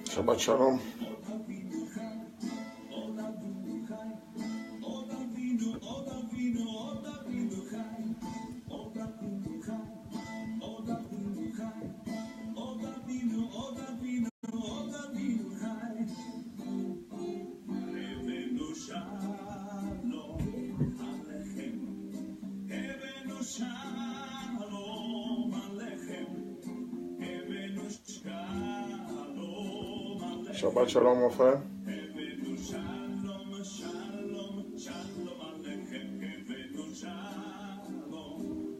Shabbat Shalom. Shabbat Shalom, mon frère.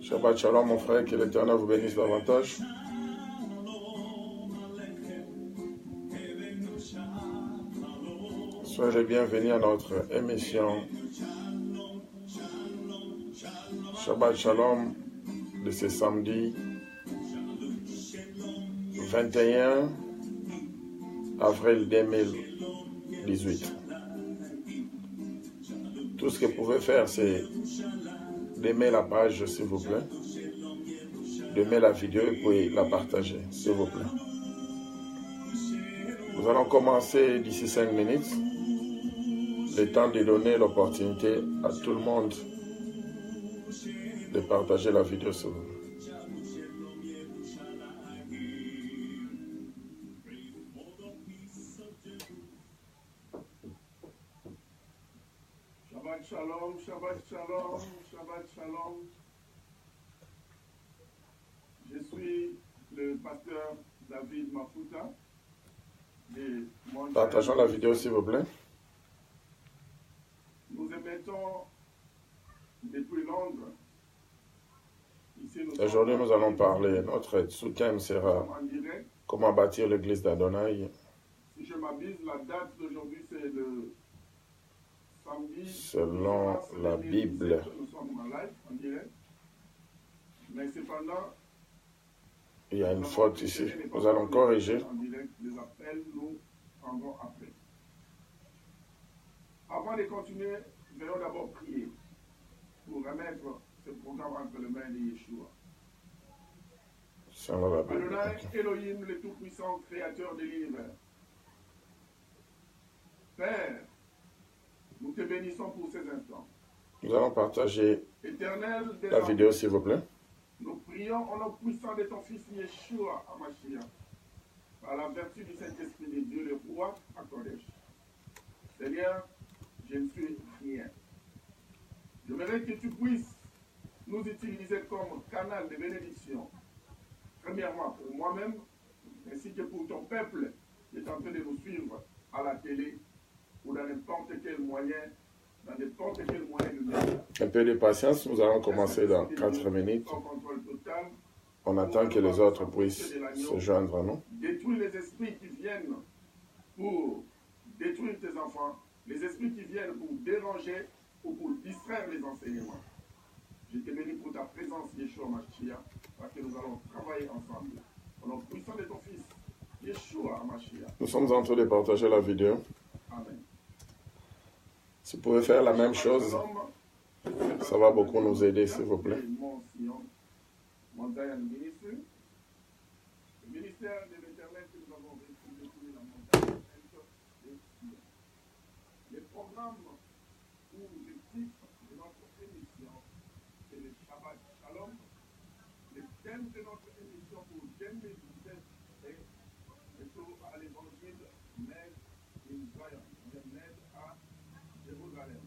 Shabbat Shalom, mon frère. Que l'Éternel vous bénisse davantage. Soyez les bienvenus à notre émission Shabbat Shalom de ce samedi 21 avril 2018. Tout ce que vous pouvez faire, c'est d'aimer la page, s'il vous plaît, d'aimer la vidéo et puis la partager, s'il vous plaît. Nous allons commencer d'ici 5 minutes. Le temps de donner l'opportunité à tout le monde de partager la vidéo, s'il vous plaît. Shalom, Shabbat Shalom, Shabbat Shalom. Je suis le pasteur David Mafuta. Partageons la vidéo, s'il vous plaît. Nous émettons depuis Londres. Aujourd'hui, nous allons parler. Notre sous-thème sera comment bâtir l'église d'Adonai. Si je m'abuse, la date d'aujourd'hui, c'est le samedi. Selon la Bible. Nous sommes en live, en direct. Mais cependant, il y a une faute ici. Nous allons corriger. En direct, les appels, nous prendrons après. Avant de continuer, nous allons d'abord prier pour remettre ce programme entre les mains de Yeshua. Selon la Bible. Adonai, Elohim, le Tout-Puissant, Créateur de l'univers. Père, nous te bénissons pour ces instants. Nous allons partager Éternel la vidéo, s'il vous plaît. Nous prions au nom puissant de ton Fils Yeshua HaMashiach, par la vertu du Saint-Esprit de Dieu, le roi à Kodesh. Seigneur, je ne suis rien. Je voudrais que tu puisses nous utiliser comme canal de bénédiction. Premièrement, pour moi-même, ainsi que pour ton peuple qui est en train de nous suivre à la télé ou dans n'importe quel moyen, dans n'importe quel moyen de média. Un peu de patience, nous allons commencer dans 4 minutes. On attend que les autres puissent se joindre à nous. Détruis les esprits qui viennent pour détruire tes enfants, les esprits qui viennent pour déranger ou pour distraire les enseignements. Je te bénis pour ta présence, Yeshua Mashiach, parce que nous allons travailler ensemble. Au nom puissant de ton Fils, Yeshua Mashiach. Nous sommes en train de partager la vidéo. Amen. Si vous pouvez faire la même chose, ça va beaucoup nous aider, s'il vous plaît. Mount Zion Ministry, le ministère de l'Éternel que nous avons reçu depuis la montagne de Sion. Les programmes ou le titre de notre émission, c'est le Shabbat Shalom. Le thème de notre émission pour 2017 est retour à l'évangile made in Zion, made à Jérusalem.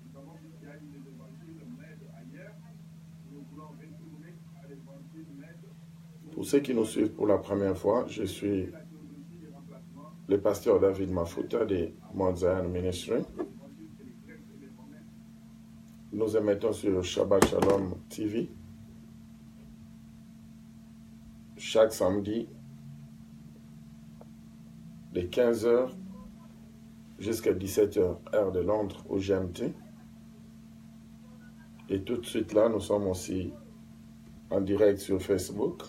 Nous avons vu qu'il y a eu des évangiles made ailleurs. Nous voulons retourner à l'évangile made. Pour ceux qui nous suivent pour la première fois, je suis le pasteur David Mafuta de Mount Zion Ministry. Nous émettons sur Shabbat Shalom TV chaque samedi de 15h jusqu'à 17h, heure de Londres au GMT. Et tout de suite là, nous sommes aussi en direct sur Facebook.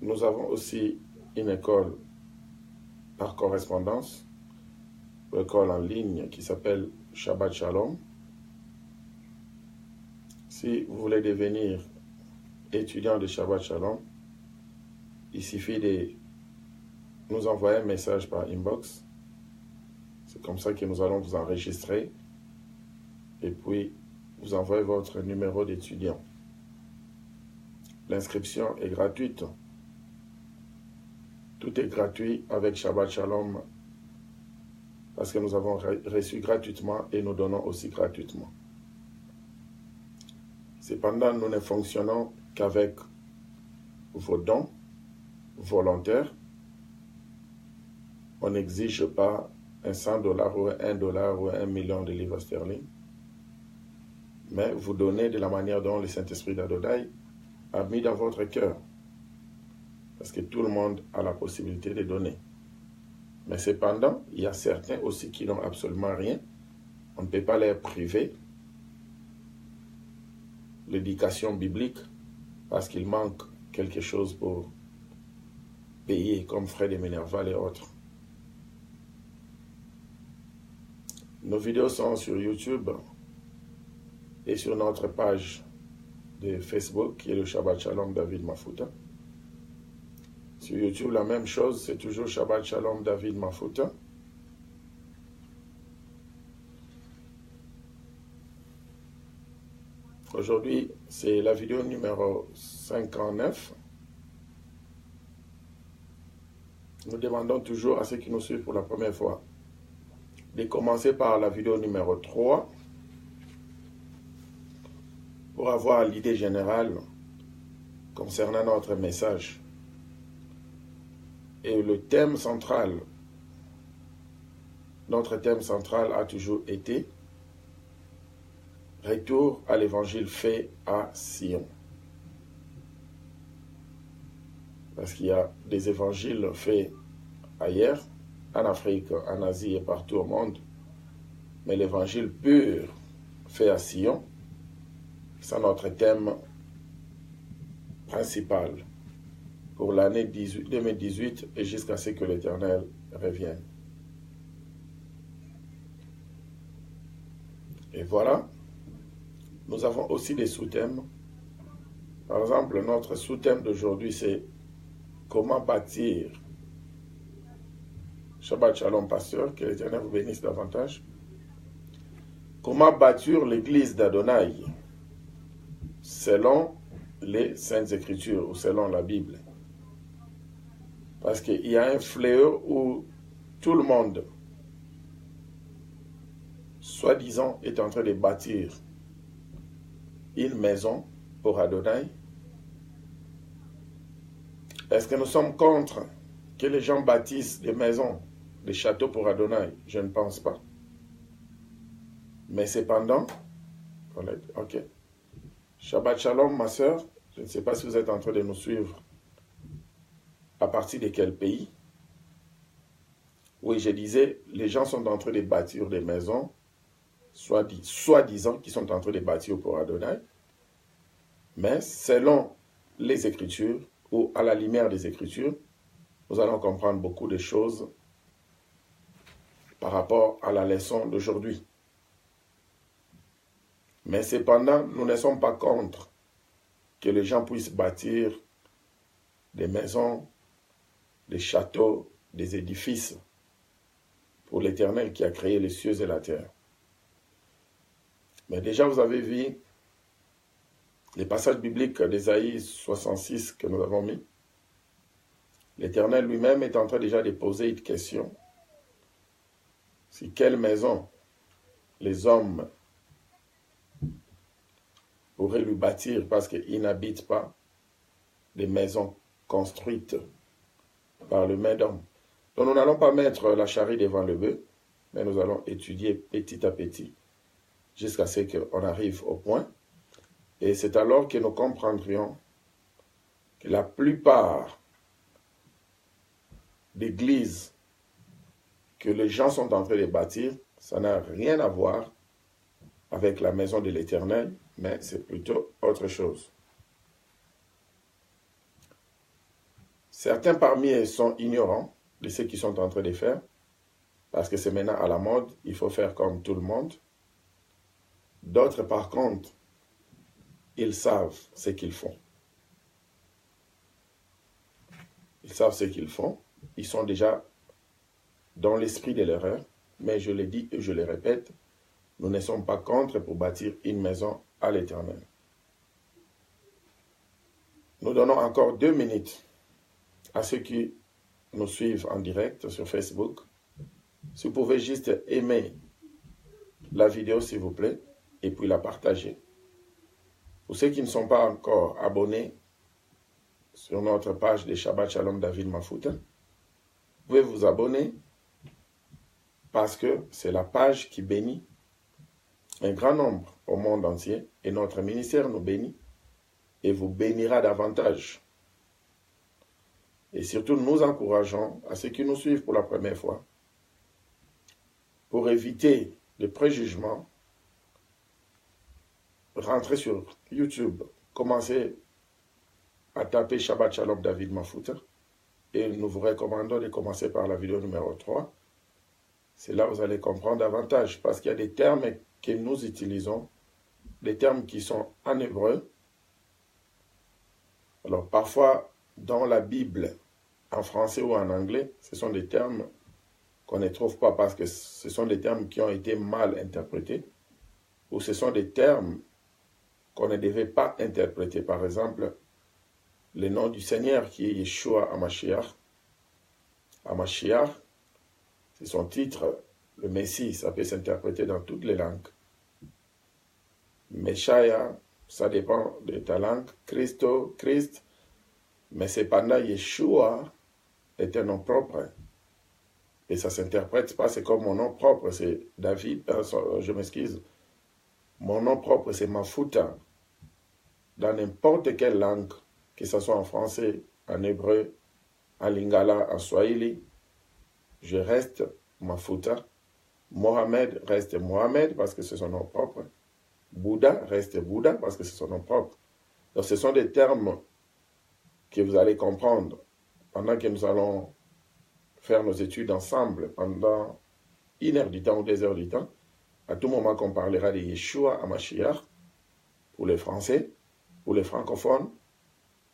Nous avons aussi une école par correspondance, une école en ligne qui s'appelle Shabbat Shalom. Si vous voulez devenir étudiants de Shabbat Shalom, il suffit de nous envoyer un message par inbox. C'est comme ça que nous allons vous enregistrer et puis vous envoyer votre numéro d'étudiant. L'inscription est gratuite. Tout est gratuit avec Shabbat Shalom parce que nous avons reçu gratuitement et nous donnons aussi gratuitement. Cependant, nous ne fonctionnons qu'avec vos dons volontaires. On n'exige pas un $100 ou un $1 ou $1 million de livres sterling. Mais vous donnez de la manière dont le Saint-Esprit d'Adonai a mis dans votre cœur. Parce que tout le monde a la possibilité de donner. Mais cependant, il y a certains aussi qui n'ont absolument rien. On ne peut pas les priver l'éducation biblique parce qu'il manque quelque chose pour payer comme frais de Minerval et autres. Nos vidéos sont sur YouTube et sur notre page de Facebook qui est le Shabbat Shalom David Mafuta. Sur YouTube, la même chose, c'est toujours Shabbat Shalom David Mafuta. Aujourd'hui, c'est la vidéo numéro 59. Nous demandons toujours à ceux qui nous suivent pour la première fois de commencer par la vidéo numéro 3 pour avoir l'idée générale concernant notre message. Et le thème central, notre thème central a toujours été retour à l'évangile fait à Sion. Parce qu'il y a des évangiles faits ailleurs, en Afrique, en Asie et partout au monde. Mais l'évangile pur fait à Sion, c'est notre thème principal pour l'année 2018 et jusqu'à ce que l'Éternel revienne. Et voilà, nous avons aussi des sous-thèmes. Par exemple, notre sous-thème d'aujourd'hui, c'est comment bâtir. Shabbat Shalom, pasteur, que l'Éternel vous bénisse davantage. Comment bâtir l'église d'Adonai selon les Saintes Écritures ou selon la Bible. Parce qu'il y a un fléau où tout le monde, soi-disant, est en train de bâtir une maison pour Adonai. Est-ce que nous sommes contre que les gens bâtissent des maisons, des châteaux pour Adonai? Je ne pense pas. Mais cependant, ok. Shabbat Shalom, ma soeur. Je ne sais pas si vous êtes en train de nous suivre. À partir de quel pays? Oui, je disais, les gens sont en train de bâtir des maisons, soi-disant qu'ils sont en train de bâtir pour Adonai. Mais selon les Écritures, ou à la lumière des Écritures, nous allons comprendre beaucoup de choses par rapport à la leçon d'aujourd'hui. Mais cependant, nous ne sommes pas contre que les gens puissent bâtir des maisons, des châteaux, des édifices pour l'Éternel qui a créé les cieux et la terre. Mais déjà, vous avez vu les passages bibliques d'Ésaïe 66 que nous avons mis. L'Éternel lui-même est en train déjà de poser une question. Si quelle maison les hommes pourraient lui bâtir parce qu'ils n'habitent pas des maisons construites par le main d'homme. Donc nous n'allons pas mettre la charrue devant le bœuf, mais nous allons étudier petit à petit jusqu'à ce qu'on arrive au point. Et c'est alors que nous comprendrions que la plupart d'églises que les gens sont en train de bâtir, ça n'a rien à voir avec la maison de l'Éternel, mais c'est plutôt autre chose. Certains parmi eux sont ignorants de ce qu'ils sont en train de faire, parce que c'est maintenant à la mode, il faut faire comme tout le monde. D'autres, par contre, ils savent ce qu'ils font. Ils savent ce qu'ils font. Ils sont déjà dans l'esprit de l'erreur. Mais je le dis et je le répète, nous ne sommes pas contre pour bâtir une maison à l'Éternel. Nous donnons encore 2 minutes à ceux qui nous suivent en direct sur Facebook. Si vous pouvez juste aimer la vidéo, s'il vous plaît, et puis la partager. Pour ceux qui ne sont pas encore abonnés sur notre page de Shabbat Shalom David Mafuta, vous pouvez vous abonner parce que c'est la page qui bénit un grand nombre au monde entier et notre ministère nous bénit et vous bénira davantage. Et surtout, nous encourageons à ceux qui nous suivent pour la première fois, pour éviter les préjugements, rentrez sur YouTube, commencez à taper Shabbat Shalom David Mafuta et nous vous recommandons de commencer par la vidéo numéro 3. C'est là que vous allez comprendre davantage parce qu'il y a des termes que nous utilisons, des termes qui sont en hébreu. Alors parfois, dans la Bible, en français ou en anglais, ce sont des termes qu'on ne trouve pas parce que ce sont des termes qui ont été mal interprétés ou ce sont des termes qu'on ne devait pas interpréter. Par exemple, le nom du Seigneur qui est Yeshua Hamashiach. Hamashiach, c'est son titre, le Messie, ça peut s'interpréter dans toutes les langues. Meshaya, ça dépend de ta langue. Christo, Christ, mais cependant Yeshua est un nom propre. Et ça ne s'interprète pas, c'est comme mon nom propre, c'est David, je m'excuse. Mon nom propre, c'est Mafuta. Dans n'importe quelle langue, que ce soit en français, en hébreu, en lingala, en swahili, je reste Mafuta. Mohamed reste Mohamed parce que c'est son nom propre. Bouddha reste Bouddha parce que c'est son nom propre. Donc ce sont des termes que vous allez comprendre pendant que nous allons faire nos études ensemble pendant 1 heure du temps ou 2 heures du temps. À tout moment qu'on parlera de Yeshua Hamashiach, pour les Français, pour les francophones,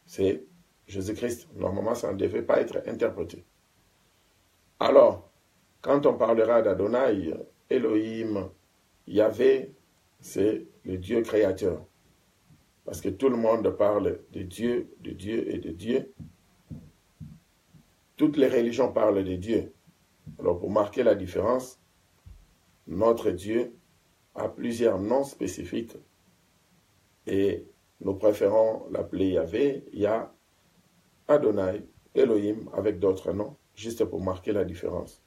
c'est Jésus-Christ. Normalement, ça ne devait pas être interprété. Alors, quand on parlera d'Adonai, Elohim, Yahvé, c'est le Dieu créateur. Parce que tout le monde parle de Dieu et de Dieu. Toutes les religions parlent de Dieu. Alors, pour marquer la différence, notre Dieu a plusieurs noms spécifiques et nous préférons l'appeler Yahvé, Yah, Adonai, Elohim avec d'autres noms, juste pour marquer la différence.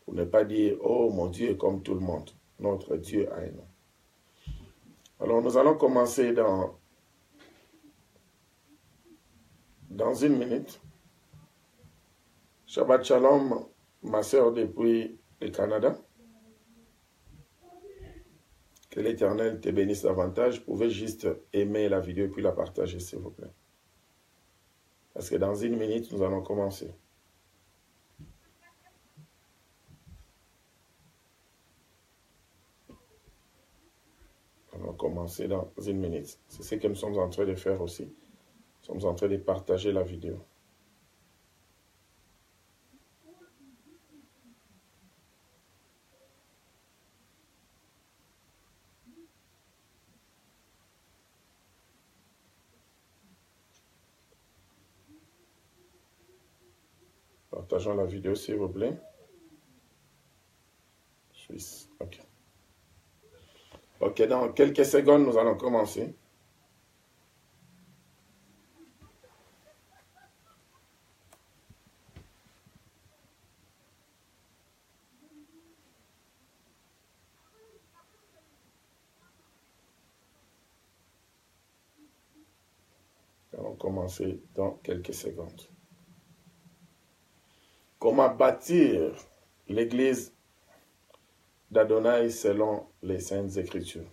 Pour ne pas dire, oh mon Dieu est comme tout le monde. Notre Dieu a un nom. Alors nous allons commencer dans 1 minute. Shabbat Shalom, ma sœur depuis le Canada. Que l'Éternel te bénisse davantage. Vous pouvez juste aimer la vidéo et puis la partager, s'il vous plaît. Parce que dans 1 minute, nous allons commencer. Nous allons commencer dans 1 minute. C'est ce que nous sommes en train de faire aussi. Nous sommes en train de partager la vidéo. Partageons la vidéo, s'il vous plaît. Suisse, ok. Ok, dans quelques secondes, nous allons commencer. Nous allons commencer dans quelques secondes. Comment bâtir l'église d'Adonai selon les Saintes Écritures.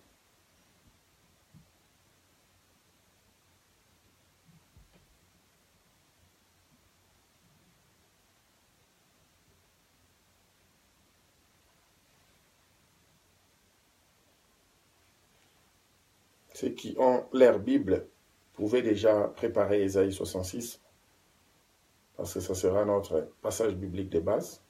Ceux qui ont leur Bible pouvaient déjà préparer Ésaïe 66. parce que ça sera notre passage biblique de base.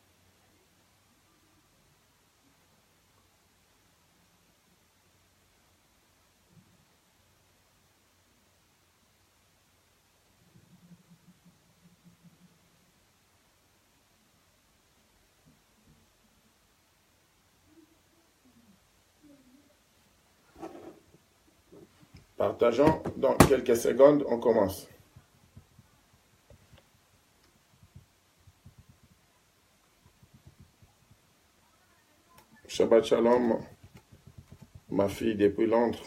Partageons dans quelques secondes, on commence. Shabbat Shalom, ma fille depuis Londres.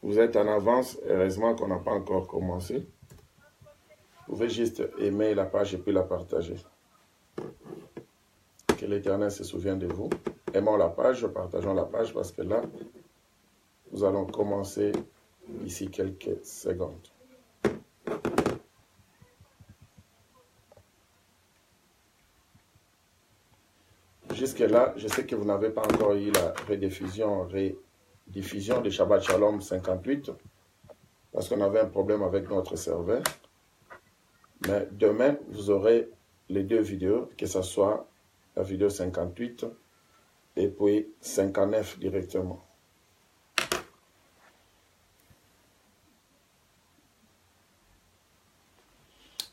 Vous êtes en avance, heureusement qu'on n'a pas encore commencé. Vous pouvez juste aimer la page et puis la partager. Que l'Éternel se souvienne de vous. Aimons la page, partageons la page parce que là, nous allons commencer d'ici quelques secondes. Jusque-là, je sais que vous n'avez pas encore eu la rediffusion de Shabbat Shalom 58 parce qu'on avait un problème avec notre serveur. Mais demain, vous aurez les deux vidéos, que ce soit la vidéo 58 et puis 59 directement.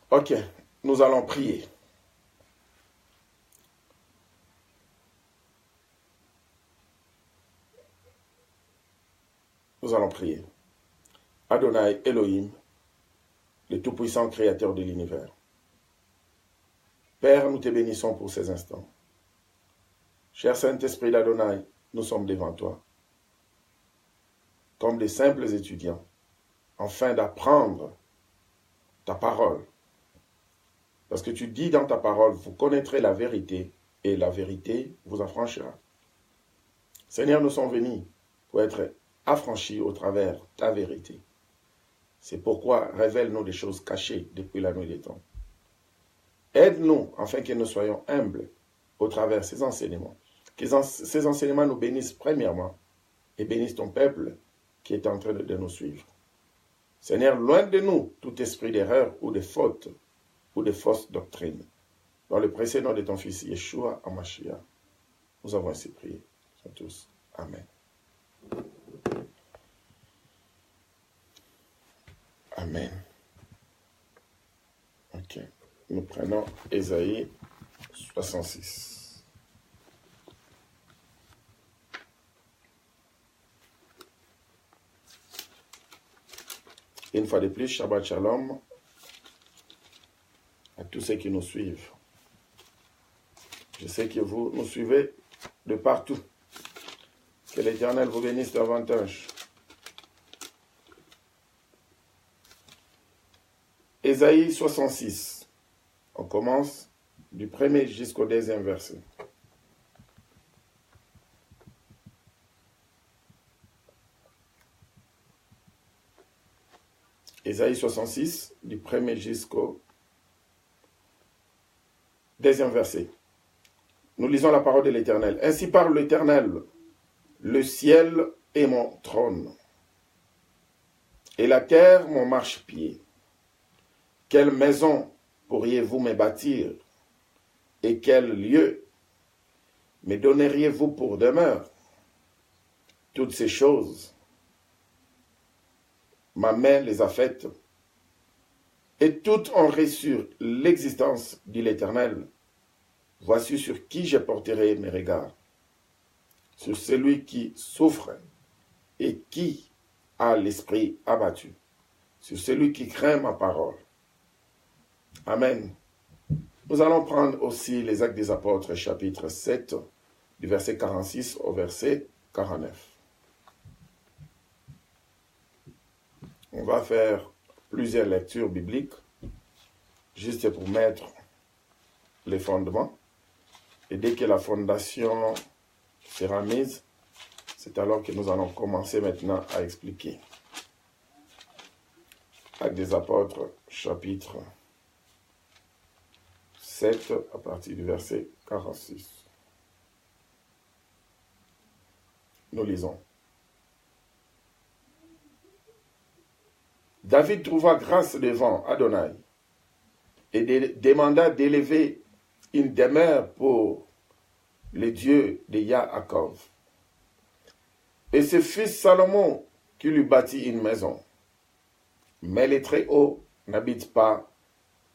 Ok, nous allons prier. Nous allons prier. Adonai Elohim, le tout-puissant créateur de l'univers. Père, nous te bénissons pour ces instants. Cher Saint-Esprit d'Adonai, nous sommes devant toi, comme des simples étudiants, afin d'apprendre ta parole. Parce que tu dis dans ta parole, vous connaîtrez la vérité, et la vérité vous affranchira. Seigneur, nous sommes venus pour être affranchis au travers ta vérité. C'est pourquoi révèle-nous des choses cachées depuis la nuit des temps. Aide-nous afin que nous soyons humbles au travers de ces enseignements. Que ces enseignements nous bénissent premièrement et bénissent ton peuple qui est en train de nous suivre. Seigneur, loin de nous tout esprit d'erreur ou de faute ou de fausse doctrine. Dans le précieux nom de ton Fils Yeshua HaMashiach, nous avons ainsi prié. Nous tous. Amen. Amen. Ok. Nous prenons Ésaïe 66. Une fois de plus, Shabbat Shalom à tous ceux qui nous suivent. Je sais que vous nous suivez de partout. Que l'Éternel vous bénisse davantage. Ésaïe 66. On commence du premier jusqu'au deuxième verset. Ésaïe 66, du premier jusqu'au deuxième verset. Nous lisons la parole de l'Éternel. Ainsi parle l'Éternel, le ciel est mon trône, et la terre mon marchepied. Quelle maison pourriez-vous me bâtir, et quel lieu me donneriez-vous pour demeure? Toutes ces choses, ma main les a faites, et toutes ont reçu l'existence, dit l'Éternel. Voici sur qui je porterai mes regards, sur celui qui souffre et qui a l'esprit abattu, sur celui qui craint ma parole. Amen. Nous allons prendre aussi les Actes des Apôtres, chapitre 7, du verset 46 au verset 49. On va faire plusieurs lectures bibliques, juste pour mettre les fondements. Et dès que la fondation sera mise, c'est alors que nous allons commencer maintenant à expliquer. Actes des Apôtres, chapitre 7, à partir du verset 46. Nous lisons. David trouva grâce devant Adonai, et demanda d'élever une demeure pour le Dieu de Yaakov. Et ce fils Salomon qui lui bâtit une maison. Mais les Très-Hauts n'habitent pas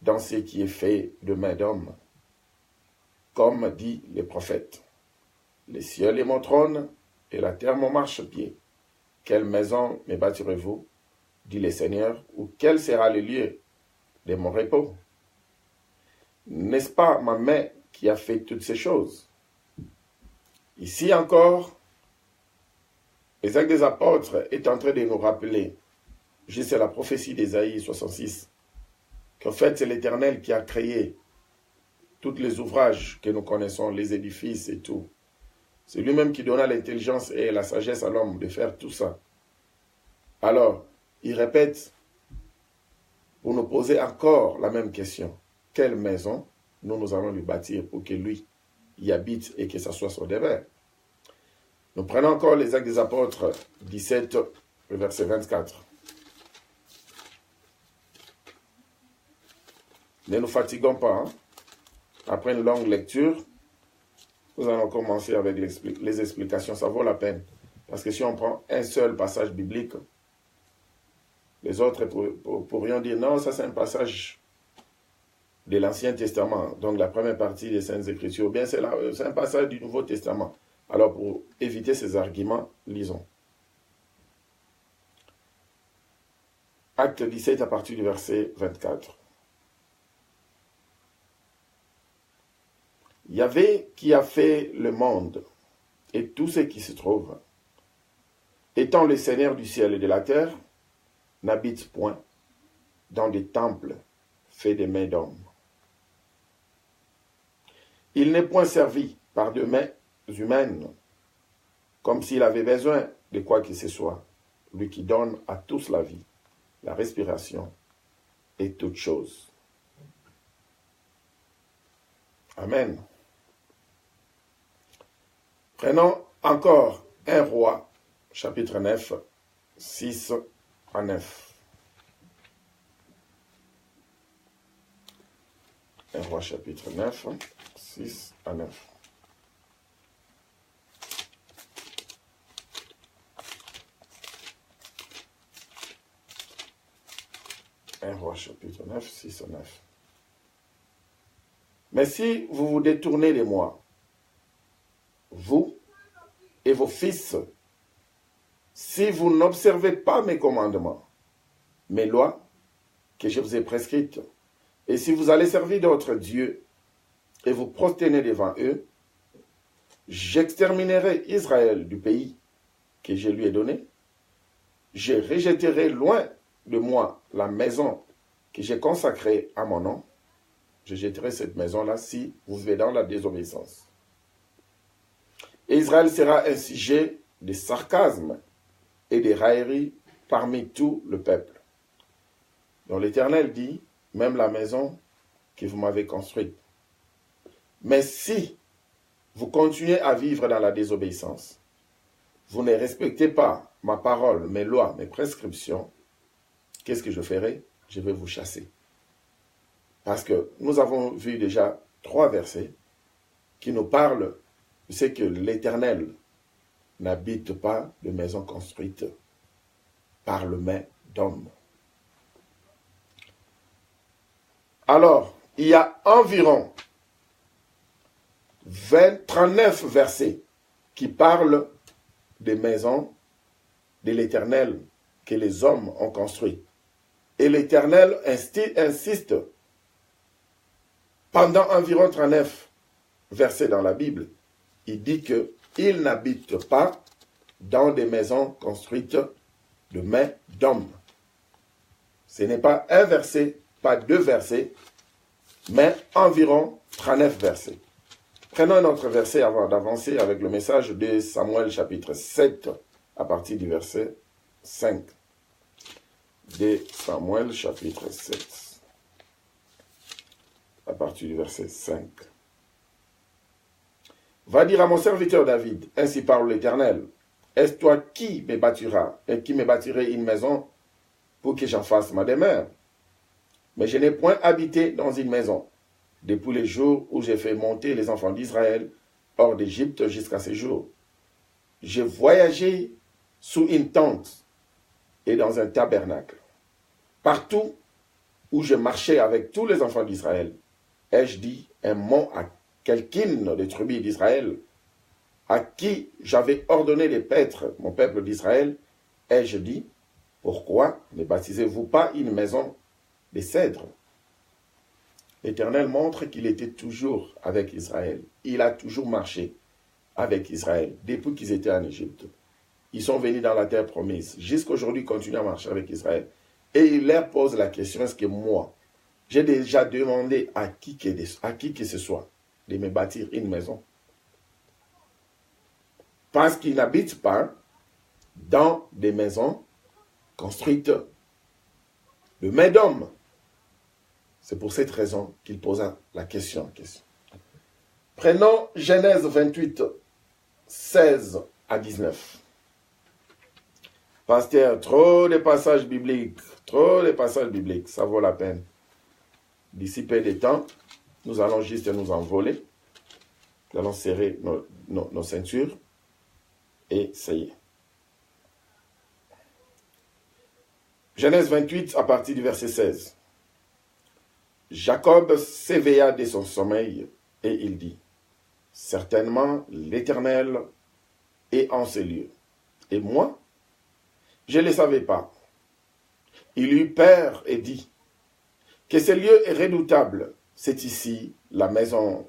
dans ce qui est fait de main d'homme. Comme dit le prophète, les cieux est mon trône et la terre mon marchepied. Quelle maison me bâtirez-vous, dit le Seigneur, ou quel sera le lieu de mon repos? N'est-ce pas ma main qui a fait toutes ces choses? Ici encore, les Actes des Apôtres est en train de nous rappeler, juste la prophétie d'Ésaïe 66, qu'en fait c'est l'Éternel qui a créé tous les ouvrages que nous connaissons, les édifices et tout. C'est lui-même qui donna l'intelligence et la sagesse à l'homme de faire tout ça. Alors, il répète pour nous poser encore la même question. Quelle maison nous allons lui bâtir pour que lui y habite et que ça soit son demeure? Nous prenons encore les Actes des Apôtres 17, verset 24. Ne nous fatiguons pas. Hein? Après une longue lecture, nous allons commencer avec les explications. Ça vaut la peine. Parce que si on prend un seul passage biblique, les autres pourrions dire, non, ça c'est un passage de l'Ancien Testament, donc la première partie des Saintes Écritures, ou bien c'est un passage du Nouveau Testament. Alors pour éviter ces arguments, lisons. Acte 17 à partir du verset 24. Yahvé qui a fait le monde et tout ce qui se trouve, étant le Seigneur du ciel et de la terre, n'habite point dans des temples faits de mains d'hommes. Il n'est point servi par des mains humaines, comme s'il avait besoin de quoi que ce soit, lui qui donne à tous la vie, la respiration et toutes choses. Amen. Prenons encore 1 Roi, chapitre 9, 6 à 9. 1 Roi, chapitre 9, 6 à 9. Un Roi, chapitre 9, 6 à 9. Mais si vous vous détournez de moi, vous et vos fils, si vous n'observez pas mes commandements, mes lois que je vous ai prescrites, et si vous allez servir d'autres dieux et vous prosternez devant eux, j'exterminerai Israël du pays que je lui ai donné, je rejetterai loin de moi la maison que j'ai consacrée à mon nom, je jetterai cette maison-là si vous vivez dans la désobéissance. Et Israël sera un sujet de sarcasme et de raillerie parmi tout le peuple. Donc l'Éternel dit, même la maison que vous m'avez construite. Mais si vous continuez à vivre dans la désobéissance, vous ne respectez pas ma parole, mes lois, mes prescriptions, qu'est-ce que je ferai? Je vais vous chasser. Parce que nous avons vu déjà 3 versets qui nous parlent de ce que l'Éternel n'habite pas de maison construite par le main d'homme. Alors, il y a environ 39 versets qui parlent des maisons de l'Éternel que les hommes ont construites. Et l'Éternel insiste pendant environ 39 versets dans la Bible. Il dit qu'il n'habite pas dans des maisons construites de mains d'hommes. Ce n'est pas un verset, pas 2 versets, mais environ 39 versets. Prenons un autre verset avant d'avancer avec le message de Samuel chapitre 7 à partir du verset 5. De Samuel chapitre 7 à partir du verset 5. Va dire à mon serviteur David, ainsi parle l'Éternel, est-ce toi qui me bâtiras et qui me bâtirait une maison pour que j'en fasse ma demeure? mais je n'ai point habité dans une maison, depuis les jours où j'ai fait monter les enfants d'Israël hors d'Égypte jusqu'à ce jour. J'ai voyagé sous une tente et dans un tabernacle. Partout où je marchais avec tous les enfants d'Israël, ai-je dit un mot à quelqu'une des tribus d'Israël, à qui j'avais ordonné de paître mon peuple d'Israël, ai-je dit, pourquoi ne baptisez-vous pas une maison de cèdre? L'Éternel montre qu'il était toujours avec Israël. Il a toujours marché avec Israël, depuis qu'ils étaient en Égypte. Ils sont venus dans la terre promise. Jusqu'à aujourd'hui, ils continuent à marcher avec Israël. Et il leur pose la question, est-ce que moi, j'ai déjà demandé à qui que ce soit de me bâtir une maison? Parce qu'ils n'habitent pas dans des maisons construites de main d'homme. C'est pour cette raison qu'il posa la question. Prenons Genèse 28, 16 à 19. Pasteur, trop de passages bibliques, ça vaut la peine. D'ici peu de temps, nous allons juste nous envoler. Nous allons serrer nos ceintures et ça y est. Genèse 28 à partir du verset 16. Jacob s'éveilla de son sommeil et il dit, certainement l'Éternel est en ces lieux. Et moi, je ne le savais pas. Il eut peur et dit, que ce lieu est redoutable. C'est ici la maison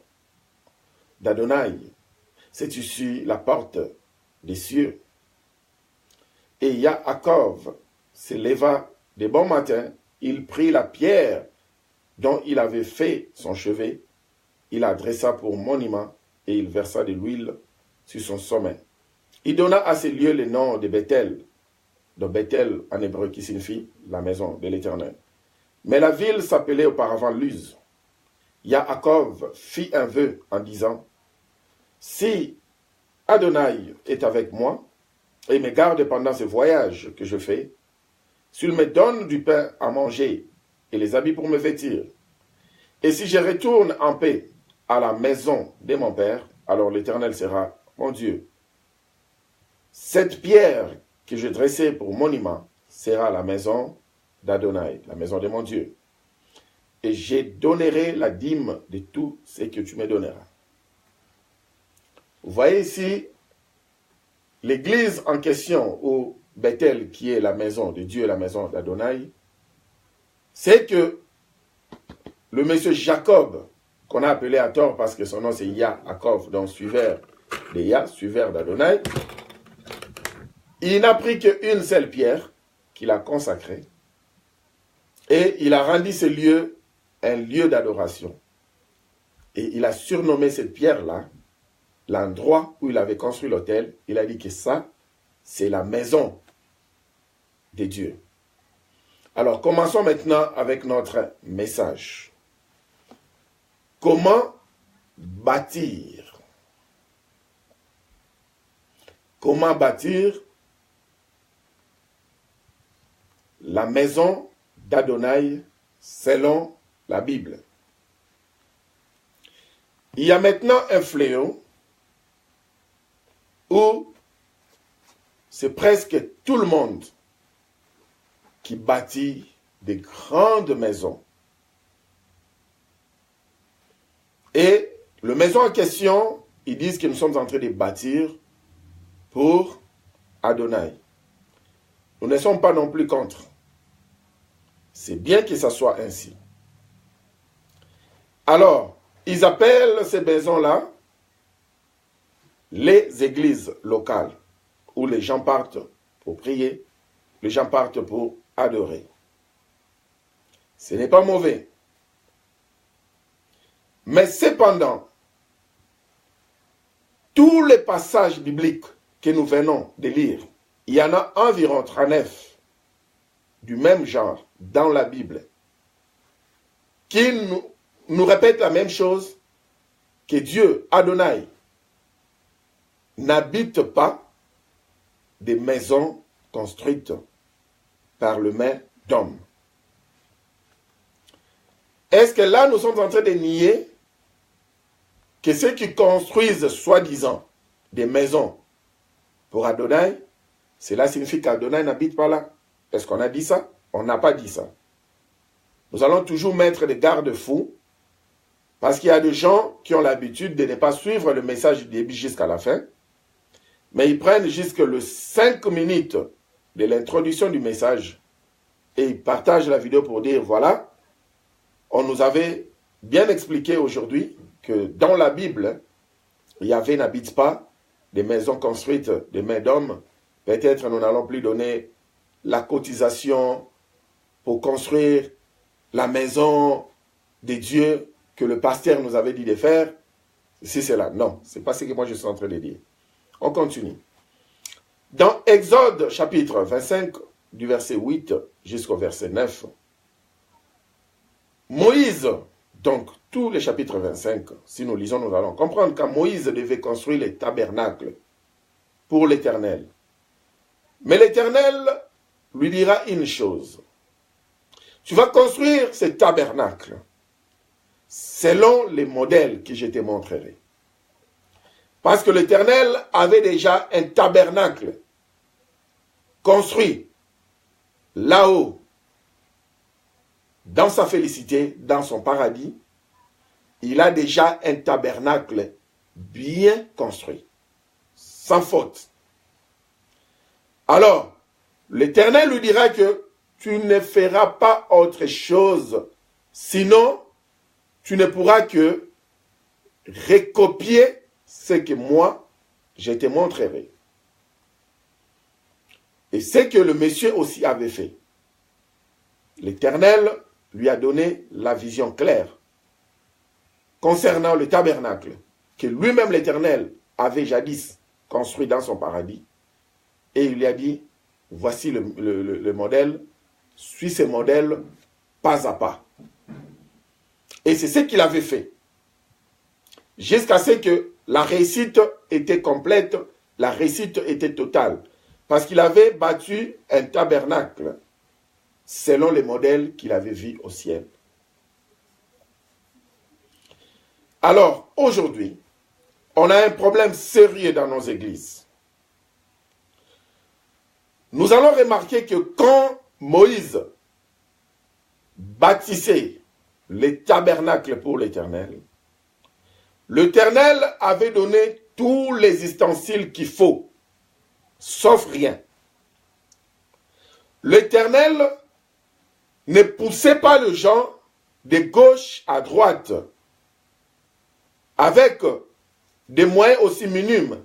d'Adonai. C'est ici la porte des cieux. Et Yaakov se leva de bon matin, il prit la pierre dont il avait fait son chevet, il la dressa pour monument et il versa de l'huile sur son sommet. Il donna à ce lieu le nom de Bethel, de Bethel en hébreu qui signifie la maison de l'Éternel. Mais la ville s'appelait auparavant Luz. Yaakov fit un vœu en disant, si Adonai est avec moi et me garde pendant ce voyage que je fais, s'il me donne du pain à manger et les habits pour me vêtir, et si je retourne en paix à la maison de mon père, alors l'Éternel sera mon Dieu. Cette pierre que je dressais pour monument sera la maison d'Adonai, la maison de mon Dieu. Et je donnerai la dîme de tout ce que tu me donneras. Vous voyez ici l'église en question, ou Bethel, qui est la maison de Dieu, la maison d'Adonai, c'est que le monsieur Jacob, qu'on a appelé à tort parce que son nom c'est Yaakov, donc suiveur de Yah, suiveur d'Adonai, il n'a pris qu'une seule pierre qu'il a consacrée et il a rendu ce lieu un lieu d'adoration. Et il a surnommé cette pierre-là, l'endroit où il avait construit l'autel, il a dit que ça, c'est la maison de Dieu. Alors, commençons maintenant avec notre message. Comment bâtir? Comment bâtir la maison d'Adonai selon la Bible? Il y a maintenant un fléau où c'est presque tout le monde qui bâtit des grandes maisons. Et le maison en question, ils disent que nous sommes en train de bâtir pour Adonai. Nous ne sommes pas non plus contre. C'est bien que ça soit ainsi. Alors, ils appellent ces maisons-là les églises locales, où les gens partent pour prier, les gens partent pour adorer. Ce n'est pas mauvais. Mais cependant, tous les passages bibliques que nous venons de lire, il y en a environ 39 du même genre dans la Bible, qui nous répètent la même chose, que Dieu, Adonai, n'habite pas des maisons construites par le main d'homme. Est-ce que là, nous sommes en train de nier que ceux qui construisent, soi-disant, des maisons pour Adonai, cela signifie qu'Adonai n'habite pas là? Est-ce qu'on a dit ça? On n'a pas dit ça. Nous allons toujours mettre des garde-fous parce qu'il y a des gens qui ont l'habitude de ne pas suivre le message du début jusqu'à la fin, mais ils prennent jusque les 5 minutes de l'introduction du message et ils partagent la vidéo pour dire, voilà, on nous avait bien expliqué aujourd'hui que dans la Bible, Yahvé n'habite pas des maisons construites de mains d'hommes. Peut-être nous n'allons plus donner la cotisation pour construire la maison des dieux que le pasteur nous avait dit de faire. Si c'est là, non, ce n'est pas ce que moi je suis en train de dire. On continue. Dans Exode chapitre 25, du verset 8 jusqu'au verset 9, Moïse, donc tous les chapitres 25, si nous lisons, nous allons comprendre quand Moïse devait construire les tabernacles pour l'Éternel. Mais l'Éternel lui dira une chose. Tu vas construire ces tabernacles selon les modèles que je te montrerai. Parce que l'Éternel avait déjà un tabernacle construit là-haut, dans sa félicité, dans son paradis. Il a déjà un tabernacle bien construit, sans faute. Alors, l'Éternel lui dira que tu ne feras pas autre chose, sinon tu ne pourras que recopier ce que moi, je te montrerai. Et c'est que le monsieur aussi avait fait. L'Éternel lui a donné la vision claire concernant le tabernacle que lui-même l'Éternel avait jadis construit dans son paradis. Et il lui a dit, voici le modèle, suis ce modèle pas à pas. Et c'est ce qu'il avait fait. Jusqu'à ce que la réussite était complète, la réussite était totale. Parce qu'il avait bâti un tabernacle selon les modèles qu'il avait vus au ciel. Alors, aujourd'hui, on a un problème sérieux dans nos églises. Nous allons remarquer que quand Moïse bâtissait les tabernacles pour l'Éternel, l'Éternel avait donné tous les ustensiles qu'il faut, sauf rien. L'Éternel ne poussait pas les gens de gauche à droite avec des moyens aussi minimes.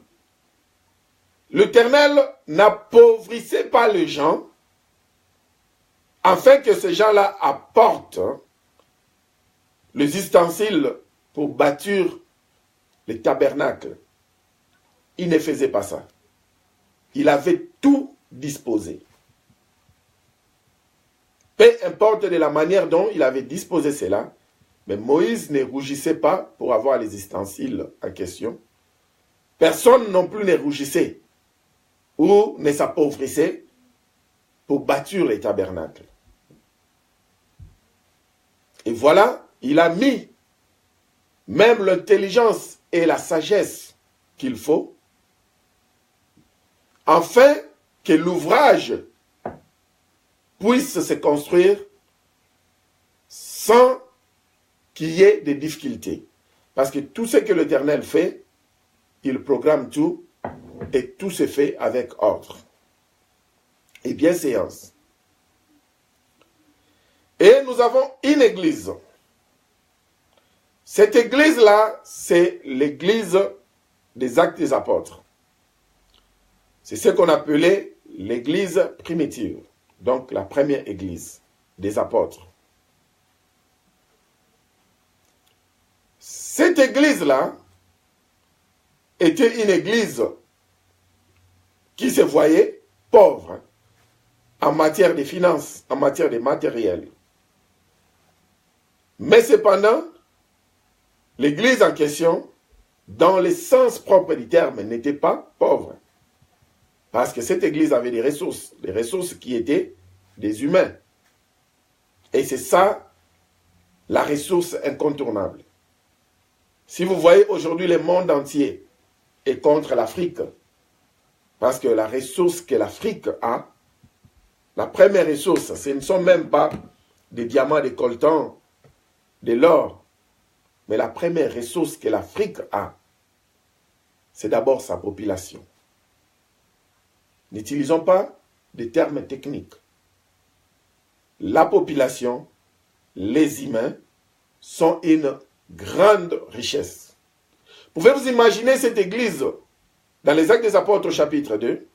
L'Éternel n'appauvrissait pas les gens afin que ces gens-là apportent les ustensiles pour bâtir les tabernacles. Il ne faisait pas ça. Il avait tout disposé. Peu importe de la manière dont il avait disposé cela, mais Moïse ne rougissait pas pour avoir les ustensiles en question. Personne non plus ne rougissait ou ne s'appauvrissait pour bâtir les tabernacles. Et voilà, il a mis même l'intelligence et la sagesse qu'il faut afin que l'ouvrage puisse se construire sans qu'il y ait des difficultés. Parce que tout ce que l'Éternel fait, il programme tout et tout se fait avec ordre et bienséance. Et nous avons une église. Cette église-là, c'est l'église des Actes des Apôtres. C'est ce qu'on appelait l'église primitive, donc la première église des apôtres. Cette église-là était une église qui se voyait pauvre en matière de finances, en matière de matériel. Mais cependant, l'église en question, dans le sens propre du terme, n'était pas pauvre. Parce que cette église avait des ressources qui étaient des humains. Et c'est ça la ressource incontournable. Si vous voyez aujourd'hui le monde entier est contre l'Afrique, parce que la ressource que l'Afrique a, la première ressource, ce ne sont même pas des diamants, des coltans, de l'or, mais la première ressource que l'Afrique a, c'est d'abord sa population. N'utilisons pas des termes techniques. La population, les humains, sont une grande richesse. Pouvez-vous imaginer cette église dans les Actes des Apôtres au chapitre 2,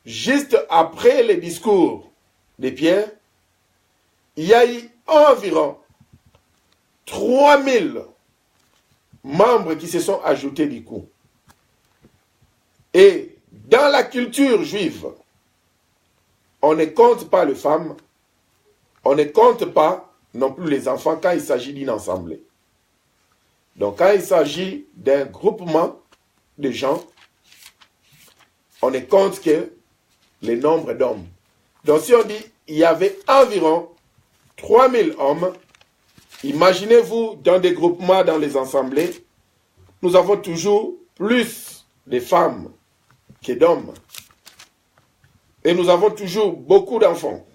juste après les discours de Pierre, il y a eu environ 3000 membres qui se sont ajoutés du coup. Et dans la culture juive, on ne compte pas les femmes, on ne compte pas non plus les enfants quand il s'agit d'une assemblée. Donc quand il s'agit d'un groupement de gens, on ne compte que le nombre d'hommes. Donc si on dit il y avait environ 3000 hommes, imaginez-vous dans des groupements, dans les assemblées, nous avons toujours plus de femmes que d'hommes. Et nous avons toujours beaucoup d'enfants.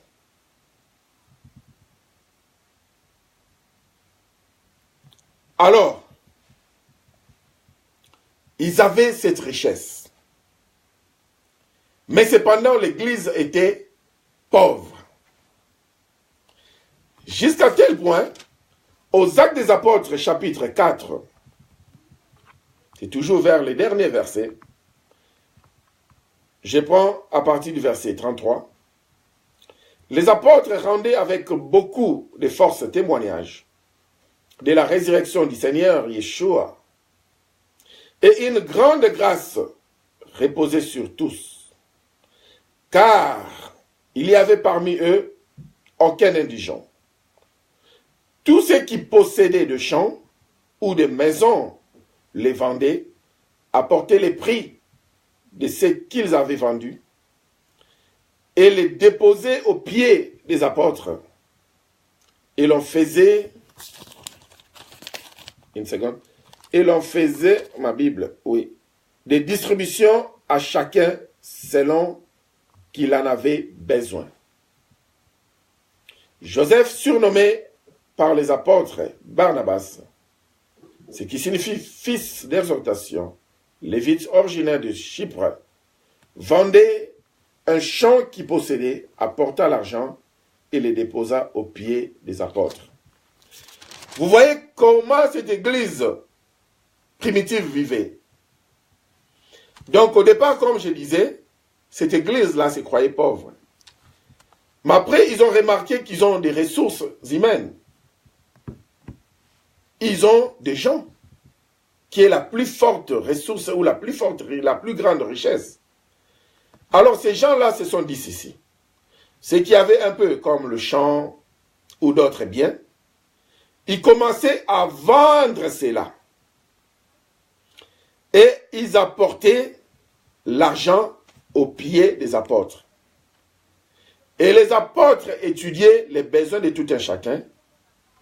Alors, ils avaient cette richesse. Mais cependant, l'Église était pauvre. Jusqu'à tel point, aux Actes des Apôtres, chapitre 4, c'est toujours vers les derniers versets, je prends à partir du verset 33, les apôtres rendaient avec beaucoup de force témoignage de la résurrection du Seigneur Yeshua, et une grande grâce reposait sur tous, car il y avait parmi eux aucun indigent. Tous ceux qui possédaient de champs ou de maisons les vendaient, apportaient les prix de ce qu'ils avaient vendu et les déposaient aux pieds des apôtres. Et l'on faisait, ma Bible, oui, des distributions à chacun selon qu'il en avait besoin. Joseph, surnommé par les apôtres Barnabas, ce qui signifie fils d'exhortation, lévite originaire de Chypre, vendait un champ qu'il possédait, apporta l'argent et les déposa aux pieds des apôtres. Vous voyez comment cette église primitive vivait. Donc au départ, comme je disais, cette église-là se croyait pauvre. Mais après, ils ont remarqué qu'ils ont des ressources humaines. Ils ont des gens qui est la plus forte ressource ou la plus grande richesse. Alors ces gens-là se sont dit ceci. Ceux qui avaient un peu comme le champ ou d'autres biens, ils commençaient à vendre cela. Et ils apportaient l'argent aux pieds des apôtres. Et les apôtres étudiaient les besoins de tout un chacun.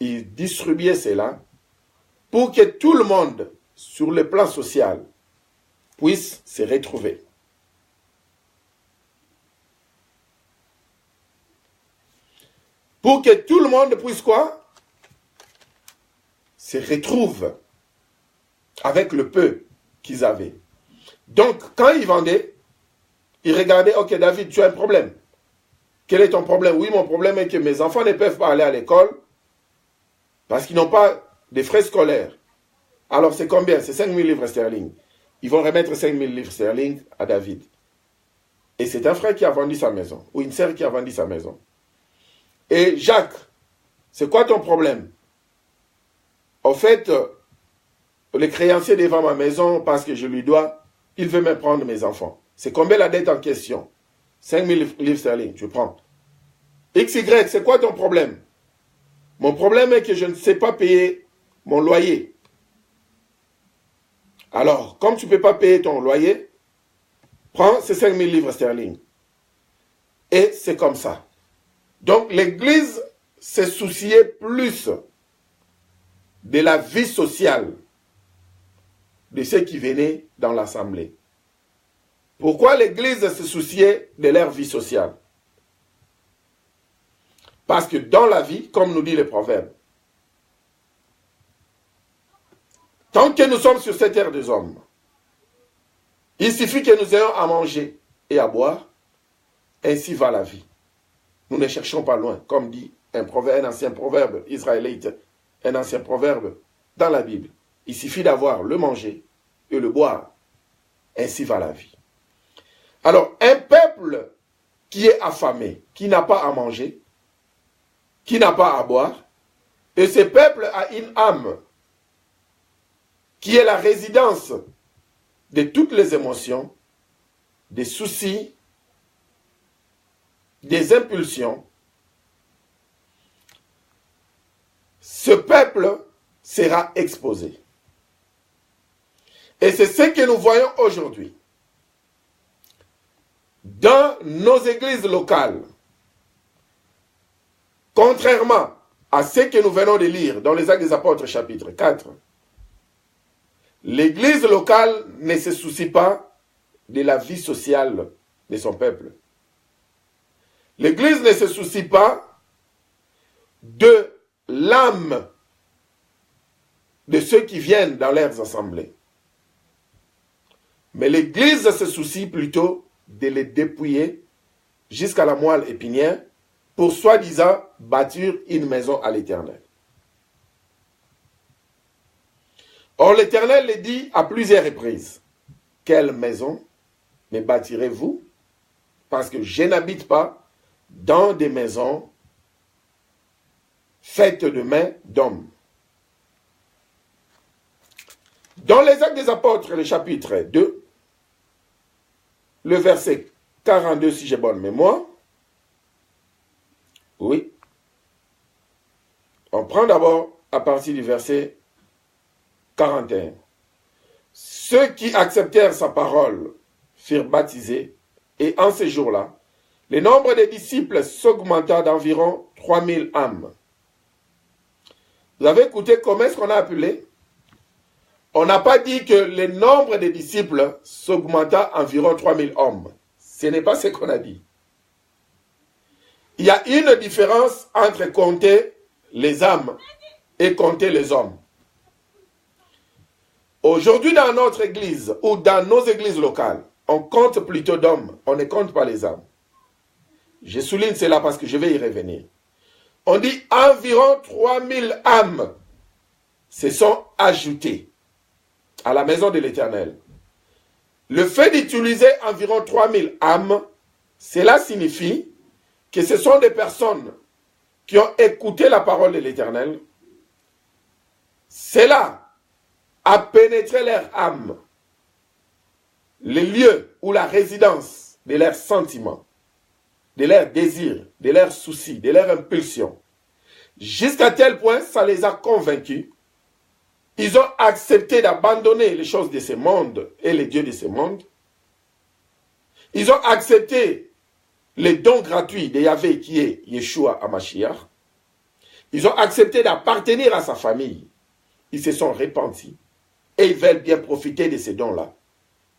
Ils distribuaient cela pour que tout le monde, sur le plan social, puisse se retrouver. Pour que tout le monde puisse quoi? Se retrouve avec le peu qu'ils avaient. Donc, quand ils vendaient, ils regardaient, ok David, tu as un problème. Quel est ton problème? Oui, mon problème est que mes enfants ne peuvent pas aller à l'école parce qu'ils n'ont pas de frais scolaires. Alors, c'est combien? C'est 5 000 livres sterling. Ils vont remettre 5 000 livres sterling à David. Et c'est un frère qui a vendu sa maison, ou une sœur qui a vendu sa maison. Et Jacques, c'est quoi ton problème? En fait, le créancier devant ma maison, parce que je lui dois, il veut me prendre mes enfants. C'est combien la dette en question? 5 000 livres sterling, tu prends. XY, c'est quoi ton problème? Mon problème est que je ne sais pas payer mon loyer. Alors, comme tu ne peux pas payer ton loyer, prends ces 5 000 livres sterling. Et c'est comme ça. Donc, l'église se souciait plus de la vie sociale de ceux qui venaient dans l'assemblée. Pourquoi l'Église se souciait de leur vie sociale? Parce que dans la vie, comme nous dit le proverbe, tant que nous sommes sur cette terre des hommes, il suffit que nous ayons à manger et à boire, ainsi va la vie. Nous ne cherchons pas loin, comme dit un ancien proverbe israélite, un ancien proverbe dans la Bible. Il suffit d'avoir le manger et le boire, ainsi va la vie. Alors, un peuple qui est affamé, qui n'a pas à manger, qui n'a pas à boire, et ce peuple a une âme qui est la résidence de toutes les émotions, des soucis, des impulsions. Ce peuple sera exposé. Et c'est ce que nous voyons aujourd'hui. Dans nos églises locales, contrairement à ce que nous venons de lire dans les Actes des Apôtres chapitre 4, l'église locale ne se soucie pas de la vie sociale de son peuple. L'église ne se soucie pas de l'âme de ceux qui viennent dans leurs assemblées. Mais l'église se soucie plutôt de les dépouiller jusqu'à la moelle épinière pour soi-disant bâtir une maison à l'Éternel. Or, l'Éternel le dit à plusieurs reprises. Quelle maison me bâtirez-vous? Parce que je n'habite pas dans des maisons faites de mains d'hommes. Dans les Actes des Apôtres, le chapitre 2, le verset 42, si j'ai bonne mémoire, oui, on prend d'abord à partir du verset 41. Ceux qui acceptèrent sa parole furent baptisés, et en ces jours-là, le nombre des disciples s'augmenta d'environ 3000 âmes. Vous avez écouté comment est-ce qu'on a appelé? On n'a pas dit que le nombre des disciples s'augmenta environ 3000 hommes. Ce n'est pas ce qu'on a dit. Il y a une différence entre compter les âmes et compter les hommes. Aujourd'hui, dans notre église ou dans nos églises locales, on compte plutôt d'hommes, on ne compte pas les âmes. Je souligne cela parce que je vais y revenir. On dit environ 3000 âmes se sont ajoutées à la maison de l'Éternel. Le fait d'utiliser environ 3000 âmes, cela signifie que ce sont des personnes qui ont écouté la parole de l'Éternel. Cela a pénétré leur âme, le lieu ou la résidence de leurs sentiments, de leurs désirs, de leurs soucis, de leurs impulsions. Jusqu'à tel point, ça les a convaincus. Ils ont accepté d'abandonner les choses de ce monde et les dieux de ce monde. Ils ont accepté les dons gratuits de Yahvé qui est Yeshua HaMashiach. Ils ont accepté d'appartenir à sa famille. Ils se sont repentis et ils veulent bien profiter de ces dons-là.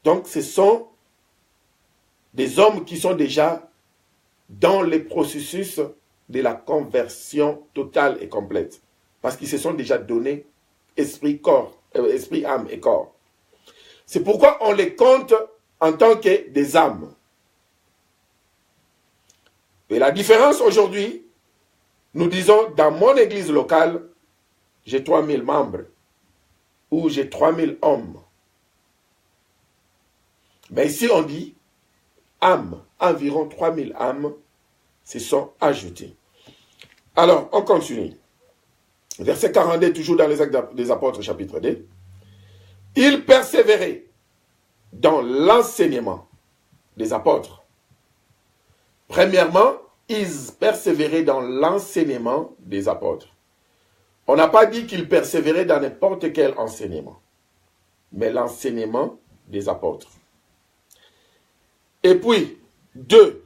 Donc ce sont des hommes qui sont déjà dans le processus de la conversion totale et complète. Parce qu'ils se sont déjà donnés esprit, âme et corps. C'est pourquoi on les compte en tant que des âmes. Et la différence aujourd'hui, nous disons, dans mon église locale, j'ai 3000 membres, ou j'ai 3000 hommes. Mais ici on dit, âmes, environ 3000 âmes se sont ajoutées. Alors, on continue. Verset 42, toujours dans les Actes des Apôtres, chapitre 2. Ils persévéraient dans l'enseignement des apôtres. Premièrement, ils persévéraient dans l'enseignement des apôtres. On n'a pas dit qu'ils persévéraient dans n'importe quel enseignement, mais l'enseignement des apôtres. Et puis, 2.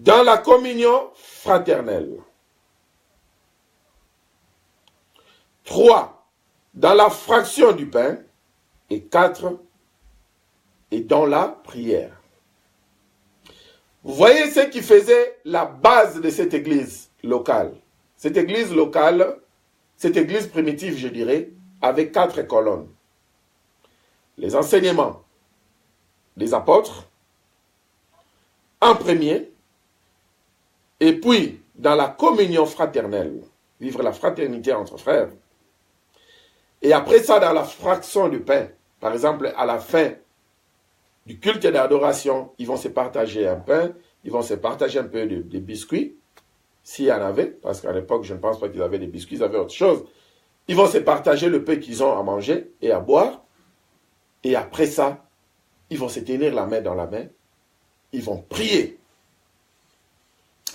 dans la communion fraternelle. 3, dans la fraction du pain. Et 4, et dans la prière. Vous voyez ce qui faisait la base de cette église locale. Cette église locale, cette église primitive, je dirais, avait 4 colonnes. Les enseignements des apôtres, en premier, et puis dans la communion fraternelle, vivre la fraternité entre frères, et après ça dans la fraction du pain. Par exemple, à la fin du culte d'adoration, ils vont se partager un pain, ils vont se partager un peu de biscuits, s'il y en avait, parce qu'à l'époque, je ne pense pas qu'ils avaient des biscuits, ils avaient autre chose. Ils vont se partager le peu qu'ils ont à manger et à boire, et après ça, ils vont se tenir la main dans la main, ils vont prier.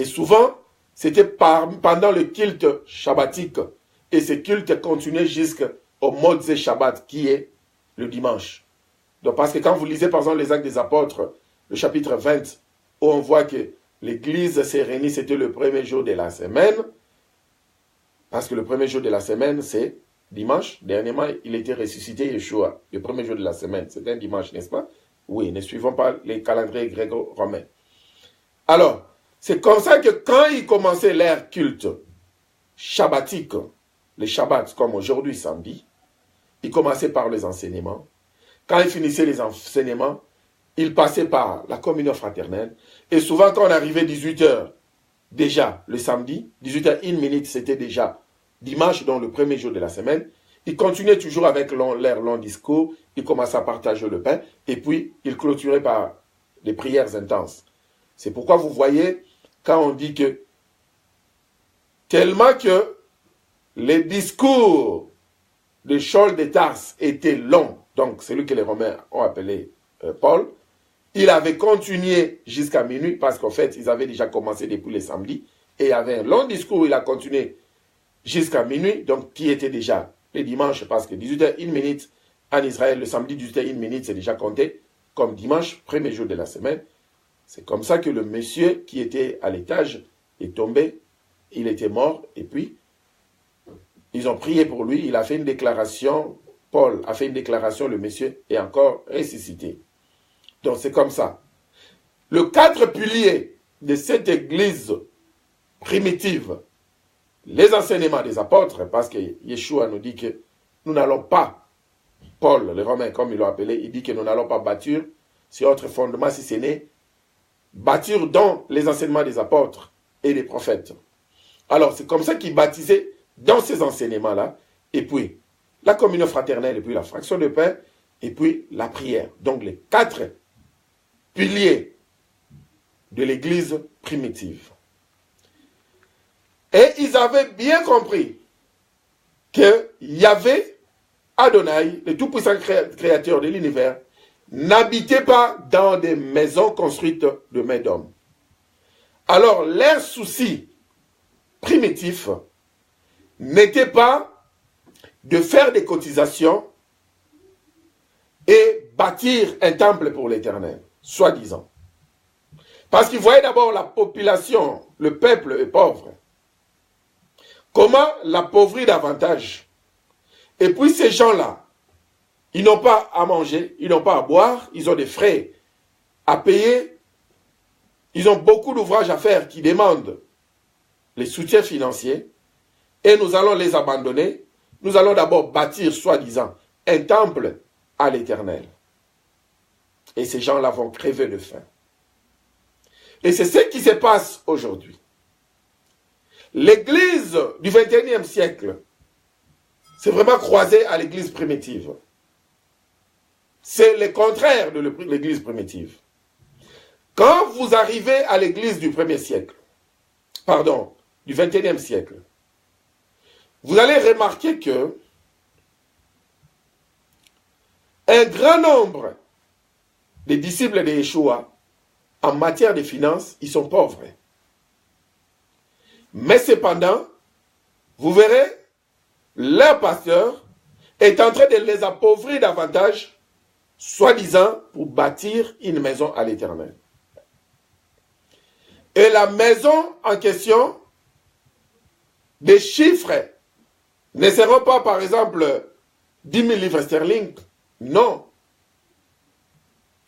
Et souvent, c'était pendant le culte shabbatique, et ce culte continuait jusqu'au Motzei Shabbat, qui est le dimanche. Donc, parce que quand vous lisez par exemple les Actes des Apôtres, le chapitre 20, où on voit que l'église s'est réunie, c'était le premier jour de la semaine, parce que le premier jour de la semaine, c'est dimanche. Dernièrement, il était ressuscité, Yeshua, le premier jour de la semaine. C'est un dimanche, n'est-ce pas? Oui, ne suivons pas les calendriers gréco-romains. Alors, c'est comme ça que quand ils commençaient leur culte shabbatique, les shabbats comme aujourd'hui, samedi, ils commençaient par les enseignements. Quand ils finissaient les enseignements, ils passaient par la communion fraternelle. Et souvent, quand on arrivait 18h, déjà le samedi, 18h01, c'était déjà dimanche, donc le premier jour de la semaine. Ils continuaient toujours avec leur long discours. Ils commençaient à partager le pain. Et puis, ils clôturaient par des prières intenses. C'est pourquoi vous voyez, quand on dit que tellement que les discours de Saul de Tarse étaient longs, donc celui que les Romains ont appelé Paul, il avait continué jusqu'à minuit parce qu'en fait, ils avaient déjà commencé depuis le samedi et il y avait un long discours, il a continué jusqu'à minuit, donc qui était déjà le dimanche parce que 18h01 en Israël, le samedi 18h01 c'est déjà compté comme dimanche, premier jour de la semaine. C'est comme ça que le monsieur qui était à l'étage est tombé, il était mort et puis ils ont prié pour lui, il a fait une déclaration, Paul a fait une déclaration, le monsieur est encore ressuscité. Donc c'est comme ça. Le 4 piliers de cette église primitive, les enseignements des apôtres, parce que Yeshua nous dit que nous n'allons pas, Paul, les Romains comme ils l'ont appelé, il dit que nous n'allons pas bâtir sur autre fondement si ce n'est bâtir dans les enseignements des apôtres et des prophètes. Alors c'est comme ça qu'ils baptisaient dans ces enseignements-là, et puis la communion fraternelle, et puis la fraction de pain, et puis la prière. Donc les 4 piliers de l'église primitive. Et ils avaient bien compris que Yahvé, Adonai, le tout-puissant créateur de l'univers, n'habitait pas dans des maisons construites de mains d'hommes. Alors leur souci primitif n'était pas de faire des cotisations et bâtir un temple pour l'Éternel, soi-disant. Parce qu'ils voyaient d'abord la population, le peuple est pauvre. Comment l'appauvrir davantage? Et puis ces gens-là, ils n'ont pas à manger, ils n'ont pas à boire, ils ont des frais à payer, ils ont beaucoup d'ouvrages à faire qui demandent les soutiens financiers, et nous allons les abandonner. Nous allons d'abord bâtir, soi-disant, un temple à l'Éternel. Et ces gens-là vont crever de faim. Et c'est ce qui se passe aujourd'hui. L'église du 21e siècle s'est vraiment croisée à l'église primitive. C'est le contraire de l'église primitive. Quand vous arrivez à l'église du 1er siècle, pardon, du 21e siècle, vous allez remarquer que un grand nombre des disciples de Yeshua, en matière de finances, ils sont pauvres. Mais cependant, vous verrez, leur pasteur est en train de les appauvrir davantage, soi-disant pour bâtir une maison à l'Éternel. Et la maison en question, des chiffres ne seront pas, par exemple, 10 000 livres sterling. Non.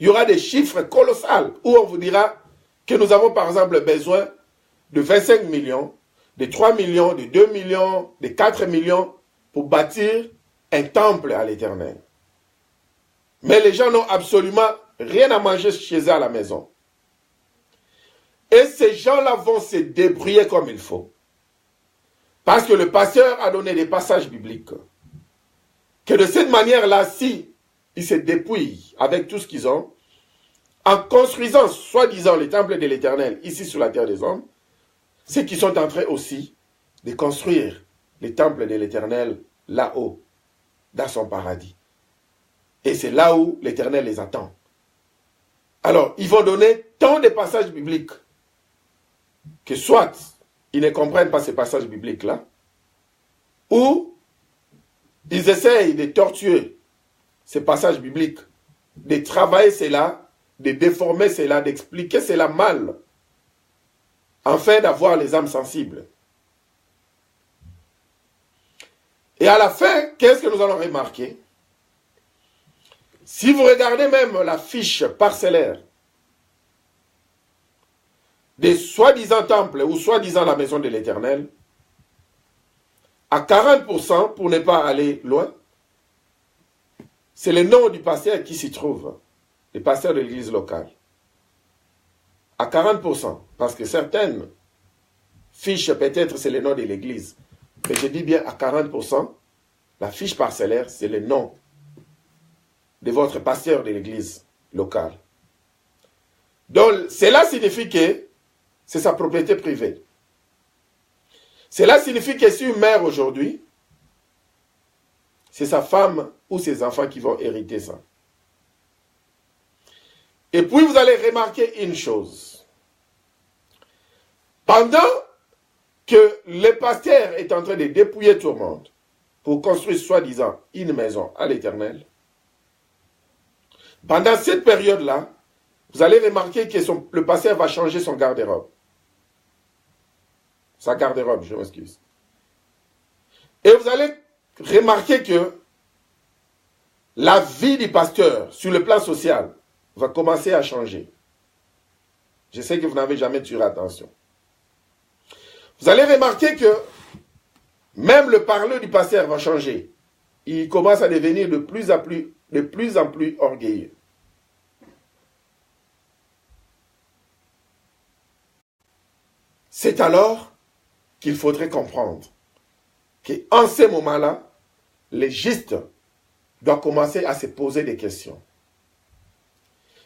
Il y aura des chiffres colossaux où on vous dira que nous avons, par exemple, besoin de 25 millions, de 3 millions, de 2 millions, de 4 millions pour bâtir un temple à l'Éternel. Mais les gens n'ont absolument rien à manger chez eux à la maison. Et ces gens-là vont se débrouiller comme il faut. Parce que le pasteur a donné des passages bibliques. Que de cette manière-là, si ils se dépouillent avec tout ce qu'ils ont, en construisant, soi-disant, le temple de l'Éternel ici sur la terre des hommes, c'est qu'ils sont en train aussi de construire le temple de l'Éternel là-haut, dans son paradis. Et c'est là où l'Éternel les attend. Alors, ils vont donner tant de passages bibliques que soit ils ne comprennent pas ces passages bibliques-là, ou ils essayent de torturer ces passages bibliques, de travailler cela, de déformer cela, d'expliquer cela mal, afin d'avoir les âmes sensibles. Et à la fin, qu'est-ce que nous allons remarquer? Si vous regardez même la fiche parcellaire des soi-disant temples ou soi-disant la maison de l'Éternel, à 40%, pour ne pas aller loin, c'est le nom du pasteur qui s'y trouve, le pasteur de l'église locale. À 40%, parce que certaines fiches, peut-être, c'est le nom de l'église. Mais je dis bien à 40%, la fiche parcellaire, c'est le nom de votre pasteur de l'église locale. Donc, cela signifie que c'est sa propriété privée. Cela signifie que si une mère aujourd'hui, c'est sa femme ou ses enfants qui vont hériter ça. Et puis vous allez remarquer une chose. Pendant que le pasteur est en train de dépouiller tout le monde pour construire soi-disant une maison à l'Éternel, pendant cette période-là, vous allez remarquer que le pasteur va changer son garde-robe. Sa garde-robe, je m'excuse. Et vous allez remarquer que la vie du pasteur sur le plan social va commencer à changer. Je sais que vous n'avez jamais tiré attention. Vous allez remarquer que même le parler du pasteur va changer. Il commence à devenir de plus en plus orgueilleux. C'est alors qu'il faudrait comprendre qu'en ces moments-là, les justes doivent commencer à se poser des questions.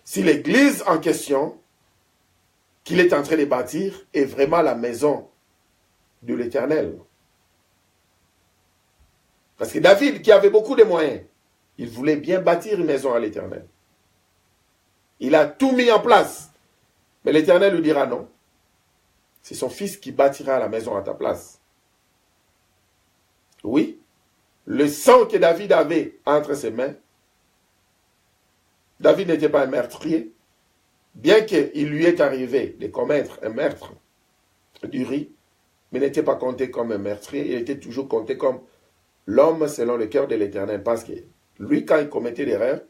Si l'église en question qu'il est en train de bâtir est vraiment la maison de l'Éternel. Parce que David, qui avait beaucoup de moyens, il voulait bien bâtir une maison à l'Éternel. Il a tout mis en place. Mais l'Éternel lui dira non. C'est son fils qui bâtira la maison à ta place. Oui, le sang que David avait entre ses mains, David n'était pas un meurtrier, bien qu'il lui est arrivé de commettre un meurtre d'Uri, mais n'était pas compté comme un meurtrier, il était toujours compté comme l'homme selon le cœur de l'Éternel, parce que lui, quand il commettait l'erreur,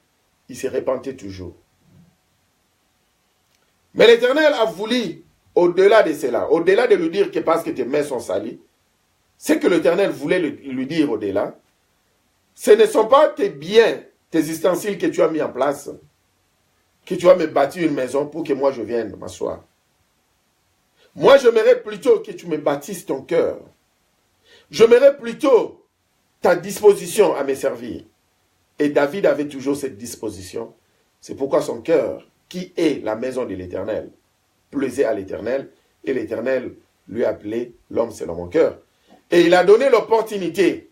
il se repentait toujours. Mais l'Éternel a voulu, au-delà de cela, au-delà de lui dire que parce que tes mains sont salies, ce que l'Éternel voulait lui dire au-delà, ce ne sont pas tes biens, tes ustensiles que tu as mis en place, que tu vas me bâtir une maison pour que moi je vienne m'asseoir. Moi, j'aimerais plutôt que tu me bâtisses ton cœur. J'aimerais plutôt ta disposition à me servir. Et David avait toujours cette disposition. C'est pourquoi son cœur, qui est la maison de l'Éternel, plaisait à l'Éternel, et l'Éternel lui appelait l'homme selon mon cœur. Et il a donné l'opportunité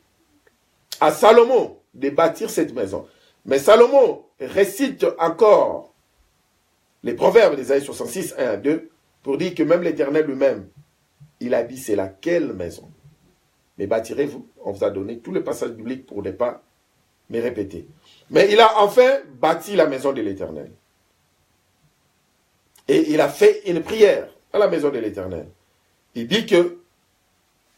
à Salomon de bâtir cette maison. Mais Salomon récite encore les proverbes d'Ésaïe 66, 1 à 2, pour dire que même l'Éternel lui-même, il a dit, c'est laquelle maison? Mais bâtirez-vous? On vous a donné tous les passages bibliques pour ne pas me répéter. Mais il a enfin bâti la maison de l'Éternel. Et il a fait une prière. à la maison de l'Éternel. Il dit que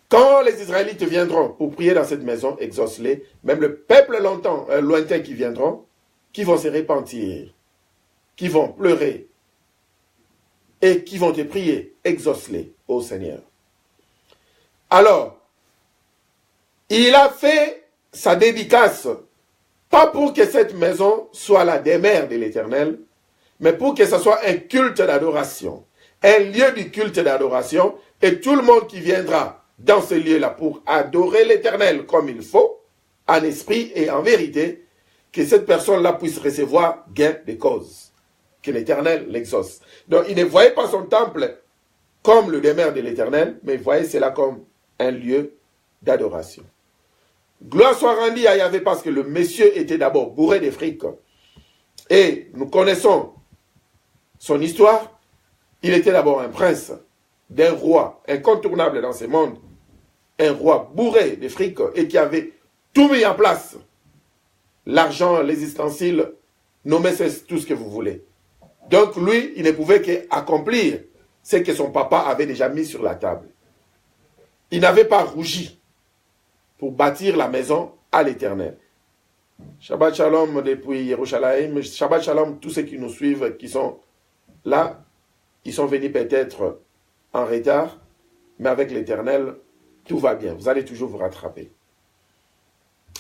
quand les Israélites viendront pour prier dans cette maison, exauce-les, même le peuple lointain qui viendront, qui vont se repentir, qui vont pleurer et qui vont te prier, exauce-les, ô Seigneur. Alors, il a fait sa dédicace, pas pour que cette maison soit la demeure de l'Éternel, mais pour que ce soit un culte d'adoration, un lieu du culte d'adoration, et tout le monde qui viendra dans ce lieu-là pour adorer l'Éternel comme il faut, en esprit et en vérité, que cette personne-là puisse recevoir gain de cause, que l'Éternel l'exauce. Donc, il ne voyait pas son temple comme le demeure de l'Éternel, mais il voyait cela comme un lieu d'adoration. Gloire soit rendue à Yahvé parce que le monsieur était d'abord bourré de fric. Et nous connaissons son histoire. Il était d'abord un prince d'un roi incontournable dans ce monde, un roi bourré de fric et qui avait tout mis en place. L'argent, les ustensiles, nommez tout ce que vous voulez. Donc lui, il ne pouvait qu'accomplir ce que son papa avait déjà mis sur la table. Il n'avait pas rougi pour bâtir la maison à l'Éternel. Shabbat Shalom depuis Yerushalayim. Shabbat Shalom, tous ceux qui nous suivent, qui sont là, ils sont venus peut-être en retard, mais avec l'Éternel, tout va bien. Vous allez toujours vous rattraper.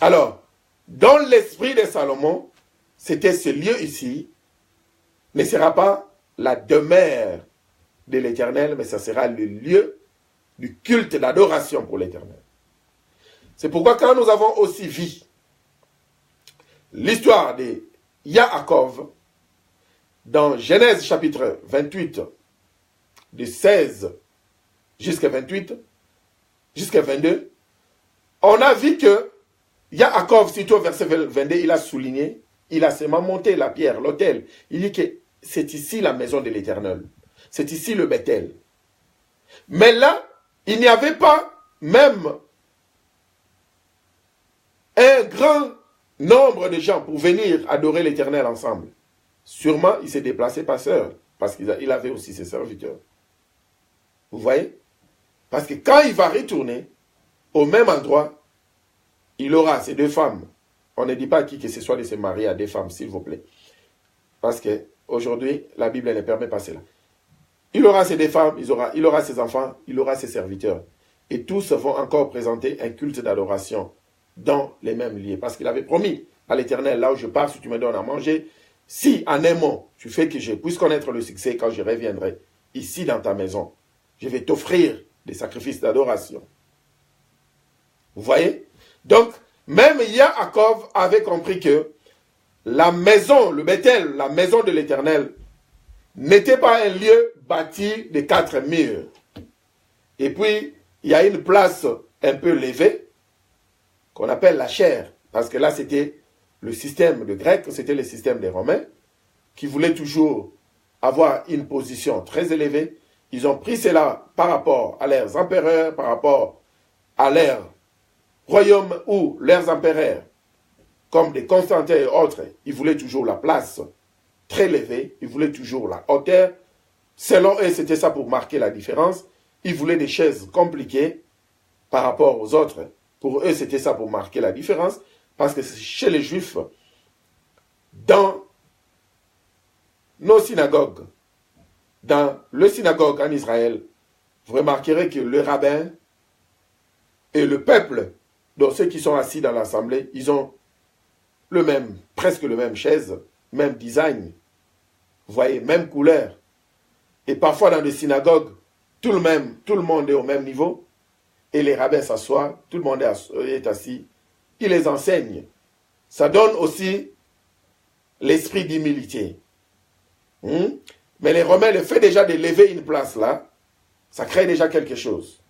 Alors, dans l'esprit de Salomon, c'était ce lieu ici, ne sera pas la demeure de l'Éternel, mais ça sera le lieu du culte d'adoration pour l'Éternel. C'est pourquoi quand nous avons aussi vu l'histoire de Yaakov, dans Genèse chapitre 28, de 16 jusqu'à 28, jusqu'à 22, on a vu que Yaakov, surtout au verset 22, il a souligné, il a seulement monté la pierre, l'autel. Il dit que c'est ici la maison de l'Éternel. C'est ici le Bethel. Mais là, il n'y avait pas même un grand nombre de gens pour venir adorer l'Éternel ensemble. Sûrement, il s'est déplacé par sœur, parce qu'il avait aussi ses serviteurs. Vous voyez? Parce que quand il va retourner au même endroit, il aura ces deux femmes. On ne dit pas à qui que ce soit de se marier à des femmes, s'il vous plaît. Parce qu'aujourd'hui, la Bible ne permet pas cela. Il aura ces deux femmes, il aura ses enfants, il aura ses serviteurs. Et tous vont encore présenter un culte d'adoration dans les mêmes lieux. Parce qu'il avait promis à l'Éternel, là où je pars, si tu me donnes à manger, si en un mot, tu fais que je puisse connaître le succès quand je reviendrai ici dans ta maison, je vais t'offrir des sacrifices d'adoration. Vous voyez? Donc, même Yaakov avait compris que la maison, le Bethel, la maison de l'Éternel, n'était pas un lieu bâti de 4 murs. Et puis, il y a une place un peu levée, qu'on appelle la chair, parce que là, c'était le système de Grec, c'était le système des Romains, qui voulaient toujours avoir une position très élevée. Ils ont pris cela par rapport à leurs empereurs, par rapport à leurs royaumes ou leurs empereurs, comme des Constantins et autres, ils voulaient toujours la place très élevée, ils voulaient toujours la hauteur. Selon eux, c'était ça pour marquer la différence. Ils voulaient des chaises compliquées par rapport aux autres. Pour eux, c'était ça pour marquer la différence, parce que chez les Juifs, dans nos synagogues, dans le synagogue en Israël, vous remarquerez que le rabbin et le peuple, donc ceux qui sont assis dans l'assemblée, ils ont presque le même chaise, même design, vous voyez, même couleur. Et parfois dans des synagogues, tout le monde est au même niveau, et les rabbins s'assoient, tout le monde est assis, ils les enseignent. Ça donne aussi l'esprit d'humilité. Mais les Romains, le fait déjà de lever une place là, ça crée déjà quelque chose.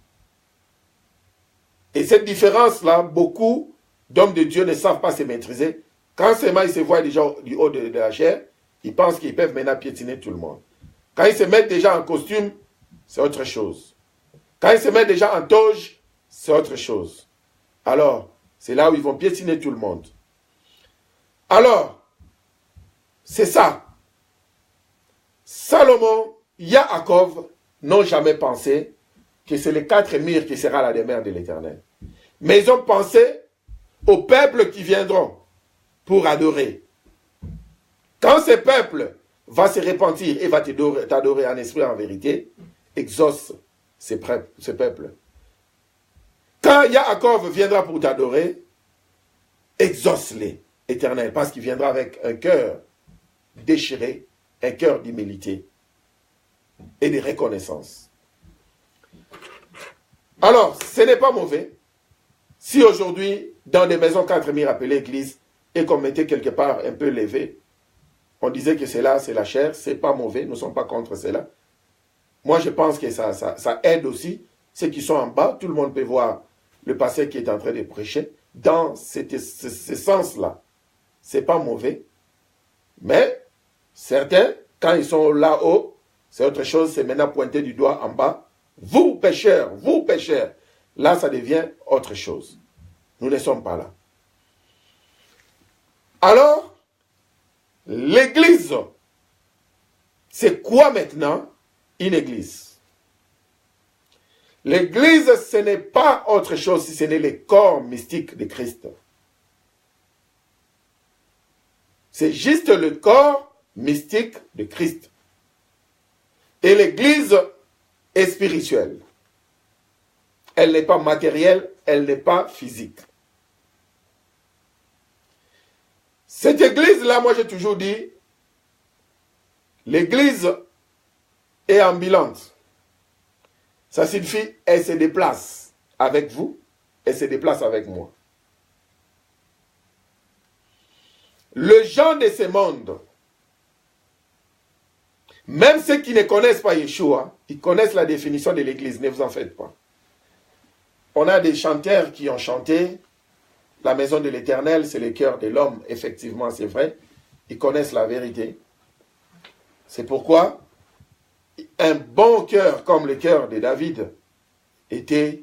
Et cette différence-là, beaucoup d'hommes de Dieu ne savent pas se maîtriser. Quand seulement ils se voient déjà du haut de la chair, ils pensent qu'ils peuvent maintenant piétiner tout le monde. Quand ils se mettent déjà en costume, c'est autre chose. Quand ils se mettent déjà en toge, c'est autre chose. Alors, c'est là où ils vont piétiner tout le monde. Alors, c'est ça. Salomon, Yaakov, n'ont jamais pensé que c'est les 4 murs qui sera la demeure de l'Éternel. Mais ils ont pensé aux peuples qui viendront pour adorer. Quand ce peuple va se repentir et va t'adorer en esprit et en vérité, exauce ce peuple. Quand Yaakov viendra pour t'adorer, exauce-les, Éternel, parce qu'il viendra avec un cœur déchiré, un cœur d'humilité et de reconnaissance. Alors, ce n'est pas mauvais si aujourd'hui, dans des maisons 4 murs appelées églises, et qu'on mettait quelque part un peu levé, on disait que c'est là, c'est la chair, c'est pas mauvais, nous ne sommes pas contre cela. Moi, je pense que ça aide aussi ceux qui sont en bas, tout le monde peut voir le pasteur qui est en train de prêcher, dans ce sens-là. C'est pas mauvais, mais certains, quand ils sont là-haut, c'est autre chose, c'est maintenant pointer du doigt en bas. Vous pécheurs, là ça devient autre chose. Nous ne sommes pas là. Alors, l'église, c'est quoi maintenant une église? L'église, ce n'est pas autre chose si ce n'est le corps mystique de Christ. C'est juste le corps mystique de Christ. Et l'église est spirituelle. Elle n'est pas matérielle, elle n'est pas physique. Cette église-là, moi j'ai toujours dit, l'église est ambulante. Ça signifie, elle se déplace avec vous, elle se déplace avec moi. Le gens de ce monde, même ceux qui ne connaissent pas Yeshua, ils connaissent la définition de l'église, ne vous en faites pas. On a des chanteurs qui ont chanté la maison de l'Éternel, c'est le cœur de l'homme. Effectivement, c'est vrai. Ils connaissent la vérité. C'est pourquoi un bon cœur comme le cœur de David était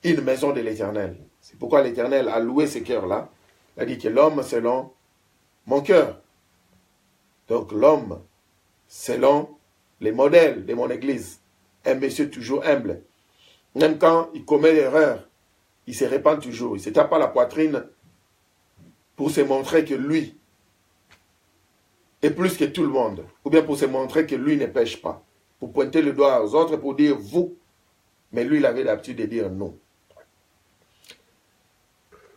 une maison de l'Éternel. C'est pourquoi l'Éternel a loué ce cœur-là. Il a dit que l'homme selon mon cœur. Donc l'homme selon les modèles de mon église. Un monsieur toujours humble. Même quand il commet l'erreur, il se répand toujours. Il ne se tape pas la poitrine pour se montrer que lui est plus que tout le monde. Ou bien pour se montrer que lui ne pêche pas. Pour pointer le doigt aux autres pour dire vous. Mais lui, il avait l'habitude de dire non.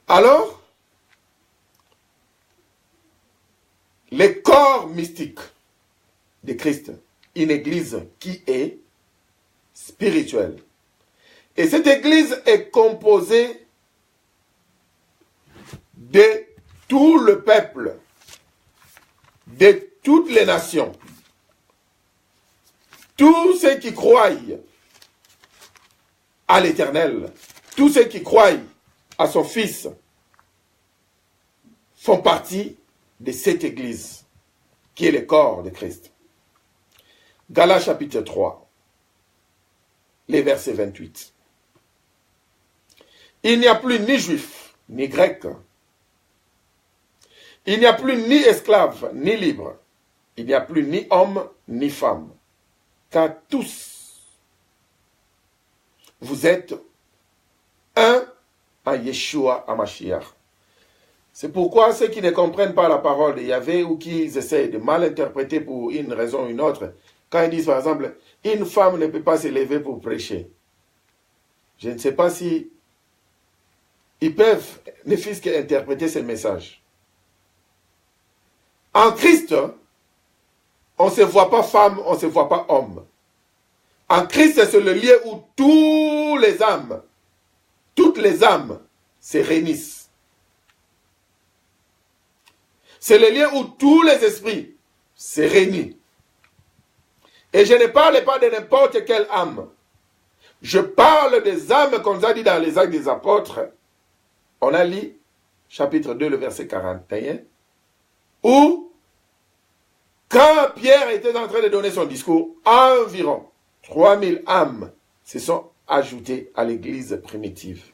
Alors, le corps mystique de Christ, une église qui est spirituelle. Et cette église est composée de tout le peuple, de toutes les nations. Tous ceux qui croient à l'Éternel, tous ceux qui croient à son Fils, font partie de cette église, qui est le corps de Christ. Galates chapitre 3, les versets 28. Il n'y a plus ni juif, ni grec. Il n'y a plus ni esclave, ni libre. Il n'y a plus ni homme, ni femme. Car tous, vous êtes un en Yeshua HaMashiach. C'est pourquoi ceux qui ne comprennent pas la parole de Yahvé ou qui essaient de mal interpréter pour une raison ou une autre, quand ils disent par exemple, une femme ne peut pas se lever pour prêcher. Je ne sais pas si ils peuvent ne fût-ce qu'interpréter ce message. En Christ, on ne se voit pas femme, on ne se voit pas homme. En Christ, c'est le lieu où toutes les âmes se réunissent. C'est le lieu où tous les esprits se réunissent. Et je ne parle pas de n'importe quelle âme. Je parle des âmes qu'on nous a dit dans les Actes des Apôtres. On a lu chapitre 2, le verset 41, où, quand Pierre était en train de donner son discours, environ 3000 âmes se sont ajoutées à l'église primitive.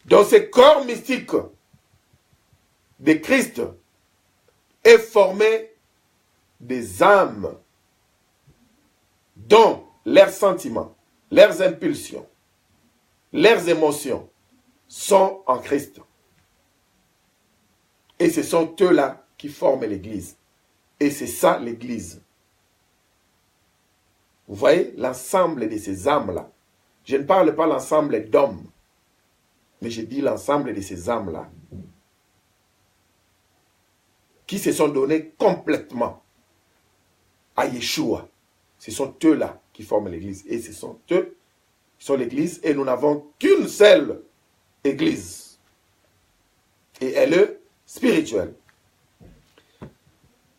Dans ce corps mystique de Christ est formé des âmes dont leurs sentiments, leurs impulsions, leurs émotions sont en Christ. Et ce sont eux-là qui forment l'Église. Et c'est ça l'Église. Vous voyez l'ensemble de ces âmes-là. Je ne parle pas l'ensemble d'hommes, mais je dis l'ensemble de ces âmes-là qui se sont donnés complètement à Yeshua. Ce sont eux-là qui forment l'Église. Et ce sont eux qui sont l'Église. Et nous n'avons qu'une seule Église. Et elle est spirituelle.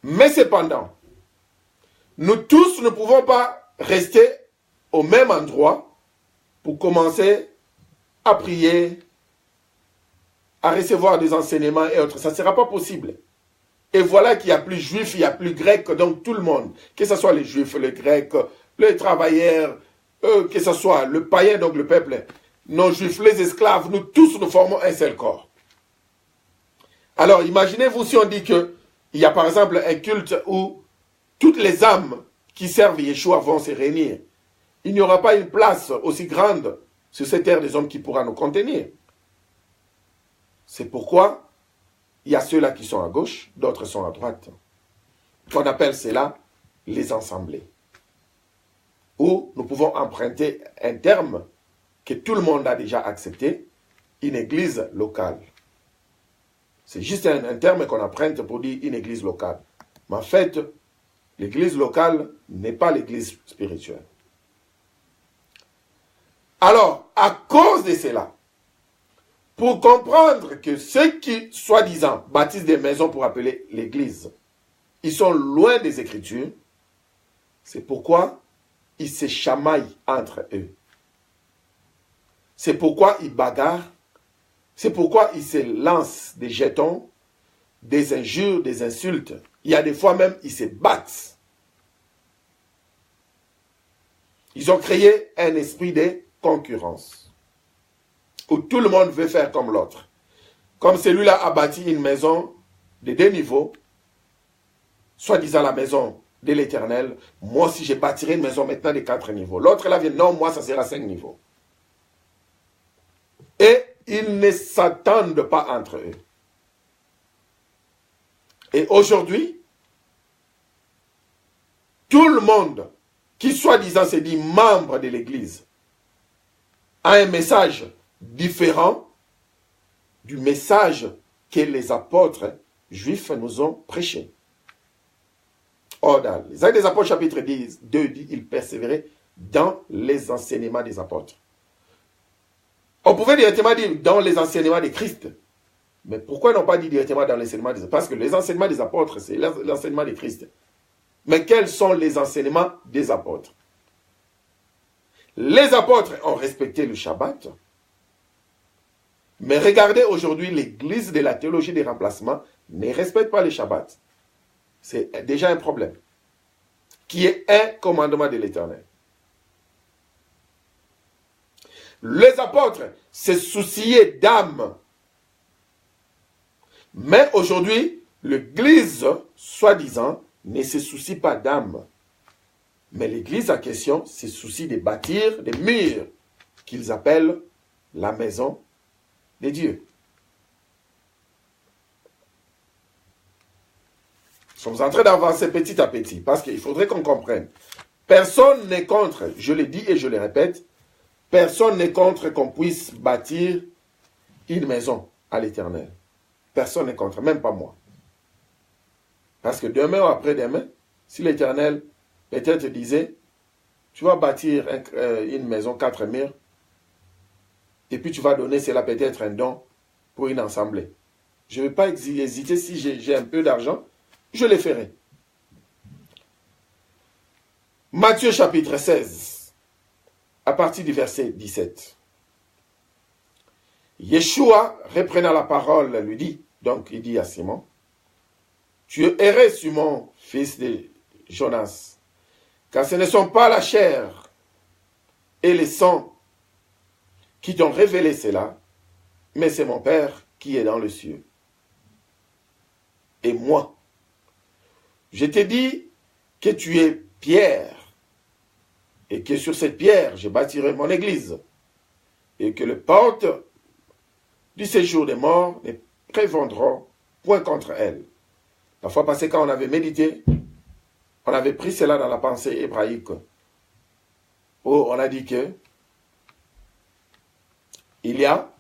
Mais cependant, nous tous ne pouvons pas rester au même endroit pour commencer à prier, à recevoir des enseignements et autres. Ça ne sera pas possible. Et voilà qu'il n'y a plus juifs, il n'y a plus grecs, donc tout le monde, que ce soit les juifs, les grecs, les travailleurs, que ce soit le païen, donc le peuple, non juifs, les esclaves, nous tous nous formons un seul corps. Alors imaginez-vous si on dit qu'il y a par exemple un culte où toutes les âmes qui servent Yeshua vont se réunir. Il n'y aura pas une place aussi grande sur cette terre des hommes qui pourra nous contenir. C'est pourquoi il y a ceux-là qui sont à gauche, d'autres sont à droite. On appelle cela les assemblées. Où nous pouvons emprunter un terme que tout le monde a déjà accepté, une église locale. C'est juste un terme qu'on emprunte pour dire une église locale. Mais en fait, l'église locale n'est pas l'église spirituelle. Alors, à cause de cela, pour comprendre que ceux qui, soi-disant, bâtissent des maisons pour appeler l'église, ils sont loin des Écritures, c'est pourquoi ils se chamaillent entre eux. C'est pourquoi ils bagarrent, c'est pourquoi ils se lancent des jetons, des injures, des insultes. Il y a des fois même, ils se battent. Ils ont créé un esprit de concurrence, où tout le monde veut faire comme l'autre. Comme celui-là a bâti une maison de 2 niveaux, soi-disant la maison de l'Éternel, moi aussi je bâtirai une maison maintenant de 4 niveaux. L'autre là vient, non, moi ça sera 5 niveaux. Et ils ne s'attendent pas entre eux. Et aujourd'hui, tout le monde qui soi-disant se dit membre de l'Église a un message différent du message que les apôtres juifs nous ont prêché. Or, dans les Actes des Apôtres, chapitre 2, dit, ils persévéraient dans les enseignements des apôtres. On pouvait directement dire dans les enseignements de Christ. Mais pourquoi n'ont pas dit directement dans l'enseignement des apôtres? Parce que les enseignements des apôtres, c'est l'enseignement de Christ. Mais quels sont les enseignements des apôtres? Les apôtres ont respecté le Shabbat. Mais regardez aujourd'hui, l'église de la théologie des remplacements ne respecte pas le Shabbat. C'est déjà un problème. Qui est un commandement de l'Éternel. Les apôtres se souciaient d'âme. Mais aujourd'hui, l'église, soi-disant, ne se soucie pas d'âme. Mais l'église en question se soucie de bâtir des murs qu'ils appellent la maison de Dieu. Nous sommes en train d'avancer petit à petit parce qu'il faudrait qu'on comprenne. Personne n'est contre, je le dis et je le répète, personne n'est contre qu'on puisse bâtir une maison à l'Éternel. Personne n'est contre, même pas moi. Parce que demain ou après-demain, si l'Éternel peut-être disait, tu vas bâtir une maison 4 murs, et puis tu vas donner cela peut-être un don pour une assemblée. Je ne vais pas hésiter, si j'ai un peu d'argent, je le ferai. Matthieu chapitre 16, à partir du verset 17. Yeshua, reprenant la parole, lui dit, donc il dit à Simon, tu errais, Simon, fils de Jonas, car ce ne sont pas la chair et le sang qui t'ont révélé cela, mais c'est mon Père qui est dans le ciel. Et moi, je t'ai dit que tu es Pierre, et que sur cette pierre, je bâtirai mon église, et que les portes du séjour des morts ne prévendront point contre elle. La fois passée, quand on avait médité, on avait pris cela dans la pensée hébraïque, où on a dit que il y a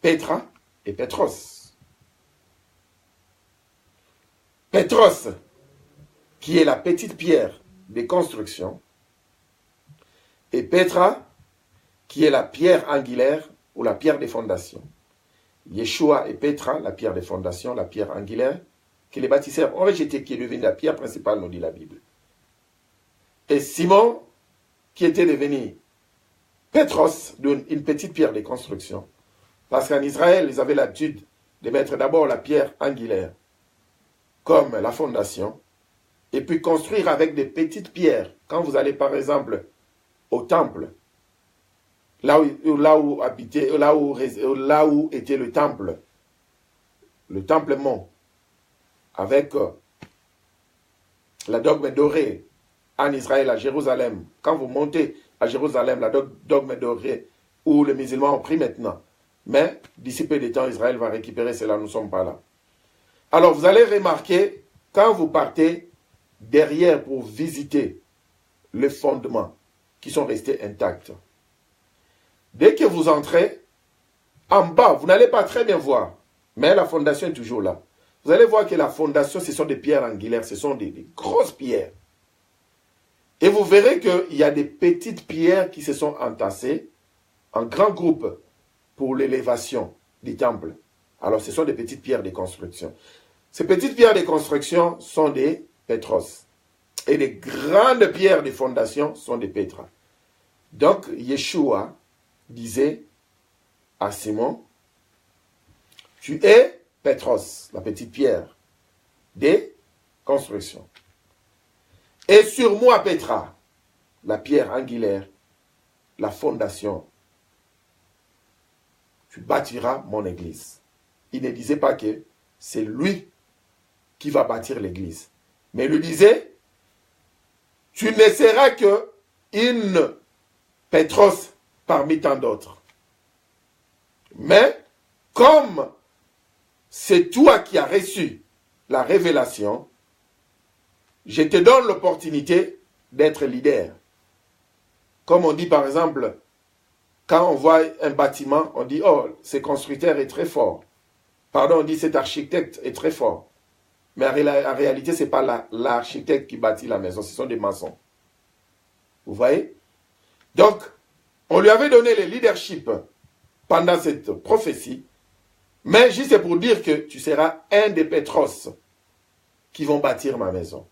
Petra et Petros. Petros, qui est la petite pierre de construction, et Petra, qui est la pierre angulaire ou la pierre des fondations. Yeshua et Petra, la pierre des fondations, la pierre angulaire, que les bâtisseurs ont rejeté, qui est devenue la pierre principale, nous dit la Bible. Et Simon, qui était devenu Petros, une petite pierre de construction. Parce qu'en Israël, ils avaient l'habitude de mettre d'abord la pierre angulaire comme la fondation, et puis construire avec des petites pierres. Quand vous allez par exemple au temple, là où était le temple mont, avec la dogme dorée en Israël, à Jérusalem. Quand vous montez à Jérusalem, la dogme dorée, où les musulmans ont pris maintenant. Mais d'ici peu de temps, Israël va récupérer cela, nous ne sommes pas là. Alors vous allez remarquer, quand vous partez derrière pour visiter les fondements qui sont restés intacts, dès que vous entrez, en bas, vous n'allez pas très bien voir, mais la fondation est toujours là. Vous allez voir que la fondation, ce sont des pierres angulaires, ce sont des grosses pierres. Et vous verrez qu'il y a des petites pierres qui se sont entassées en grands groupes pour l'élévation du temple. Alors, ce sont des petites pierres de construction. Ces petites pierres de construction sont des Petros. Et les grandes pierres de fondation sont des Petra. Donc, Yeshua disait à Simon, tu es Petros, la petite pierre de construction. Et sur moi, Petra, la pierre angulaire, la fondation, tu bâtiras mon église. Il ne disait pas que c'est lui qui va bâtir l'église. Mais il lui disait, tu ne seras que une Petros parmi tant d'autres. Mais comme c'est toi qui as reçu la révélation, je te donne l'opportunité d'être leader. Comme on dit par exemple, quand on voit un bâtiment, on dit, oh, ce constructeur est très fort. Pardon, on dit, cet architecte est très fort. Mais en réalité, ce n'est pas l'architecte qui bâtit la maison, ce sont des maçons. Vous voyez? Donc, on lui avait donné le leadership pendant cette prophétie, mais juste pour dire que tu seras un des Petros qui vont bâtir ma maison.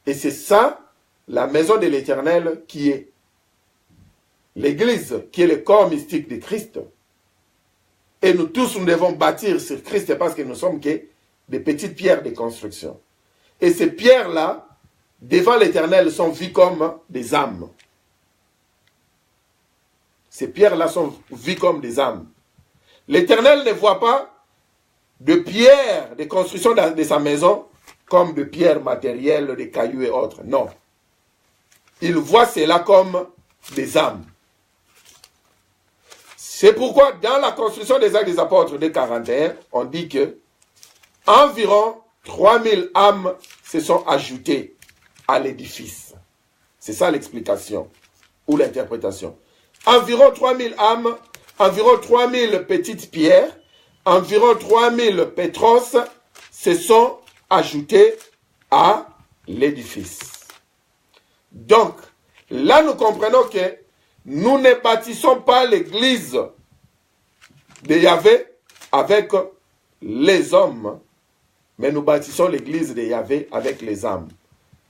Et c'est ça, la maison de l'Éternel, qui est l'Église, qui est le corps mystique de Christ. Et nous tous, nous devons bâtir sur Christ parce que nous sommes que des petites pierres de construction. Et ces pierres-là, devant l'Éternel, sont vues comme des âmes. Ces pierres-là sont vues comme des âmes. L'Éternel ne voit pas de pierres de construction de sa maison comme de pierres matérielles, de cailloux et autres. Non. Il voit cela comme des âmes. C'est pourquoi dans la construction des Actes des Apôtres de 41, on dit que environ 3000 âmes se sont ajoutées à l'édifice. C'est ça l'explication ou l'interprétation. Environ 3000 âmes, environ 3000 petites pierres, environ 3000 Petros se sont ajoutés à l'édifice. Donc, là nous comprenons que nous ne bâtissons pas l'église de Yahvé avec les hommes, mais nous bâtissons l'église de Yahvé avec les âmes.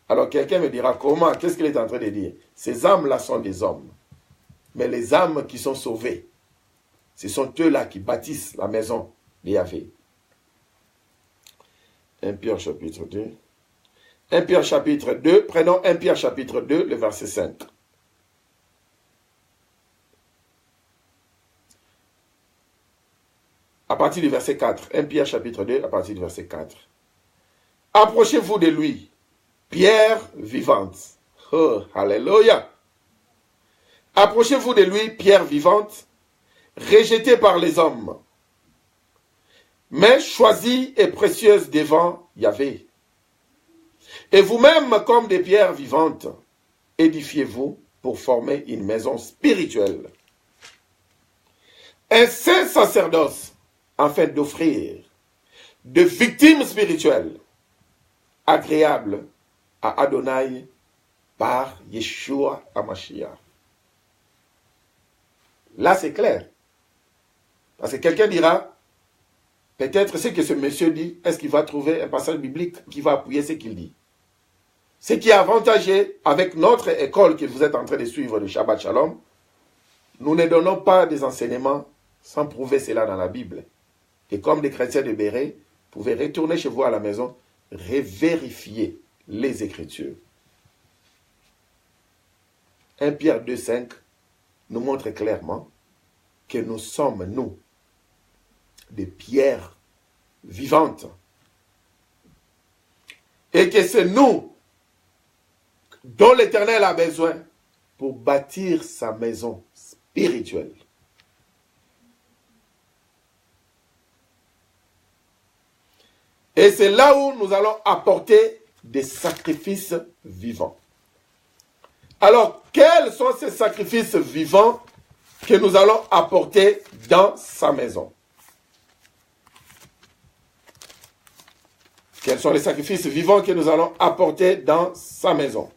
Alors quelqu'un me dira comment, qu'est-ce qu'il est en train de dire? Ces âmes-là sont des hommes. Mais les âmes qui sont sauvées, ce sont eux-là qui bâtissent la maison de Yahvé. 1 Pierre chapitre 2. 1 Pierre chapitre 2, prenons 1 Pierre chapitre 2, le verset 5. À partir du verset 4. 1 Pierre chapitre 2, à partir du verset 4. Approchez-vous de lui, pierre vivante. Oh, alléluia. Approchez-vous de lui, pierre vivante, rejetée par les hommes, mais choisie et précieuse devant Yahvé. Et vous-même, comme des pierres vivantes, édifiez-vous pour former une maison spirituelle. Un saint sacerdoce, afin d'offrir de victimes spirituelles agréables à Adonai par Yeshua HaMashiach. Là, c'est clair. Parce que quelqu'un dira, peut-être ce que ce monsieur dit, est-ce qu'il va trouver un passage biblique qui va appuyer ce qu'il dit? Ce qui est avantageux avec notre école que vous êtes en train de suivre, le Shabbat Shalom, nous ne donnons pas des enseignements sans prouver cela dans la Bible. Et comme les chrétiens de Béret, vous pouvez retourner chez vous à la maison, revérifier les Écritures. 1 Pierre 2,5 nous montre clairement que nous sommes, nous, des pierres vivantes. Et que c'est nous dont l'Éternel a besoin pour bâtir sa maison spirituelle. Et c'est là où nous allons apporter des sacrifices vivants. Alors, quels sont ces sacrifices vivants que nous allons apporter dans sa maison? Quels sont les sacrifices vivants que nous allons apporter dans sa maison?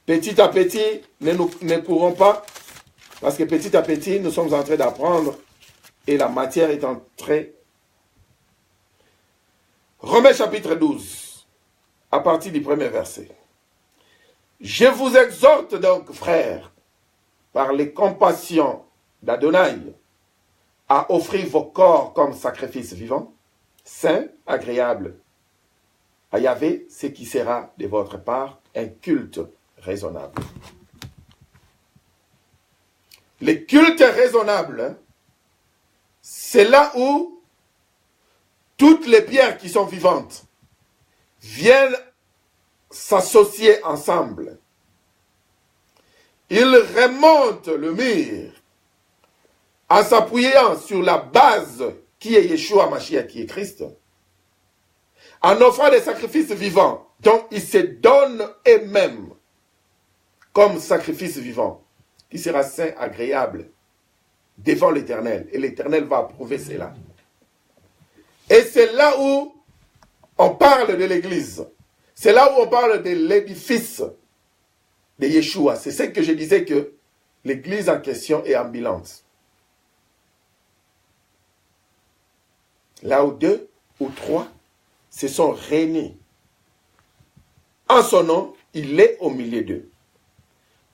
Petit à petit, ne courons pas, parce que petit à petit, nous sommes en train d'apprendre et la matière est en train. Romains chapitre 12, à partir du premier verset. Je vous exhorte donc, frères, par les compassions d'Adonai, à offrir vos corps comme sacrifice vivant, saint, agréable à Yahvé, ce qui sera de votre part un culte raisonnable. Le culte raisonnable, c'est là où toutes les pierres qui sont vivantes viennent s'associer ensemble. Ils remontent le mur en s'appuyant sur la base qui est Yeshua Mashiach, qui est Christ, en offrant des sacrifices vivants dont ils se donnent eux-mêmes comme sacrifice vivant, qui sera saint, agréable devant l'Éternel. Et l'Éternel va approuver cela. Et c'est là où on parle de l'Église. C'est là où on parle de l'édifice de Yeshua. C'est ce que je disais, que l'Église en question est ambulante. Là où 2 ou 3 se sont réunis en son nom, il est au milieu d'eux.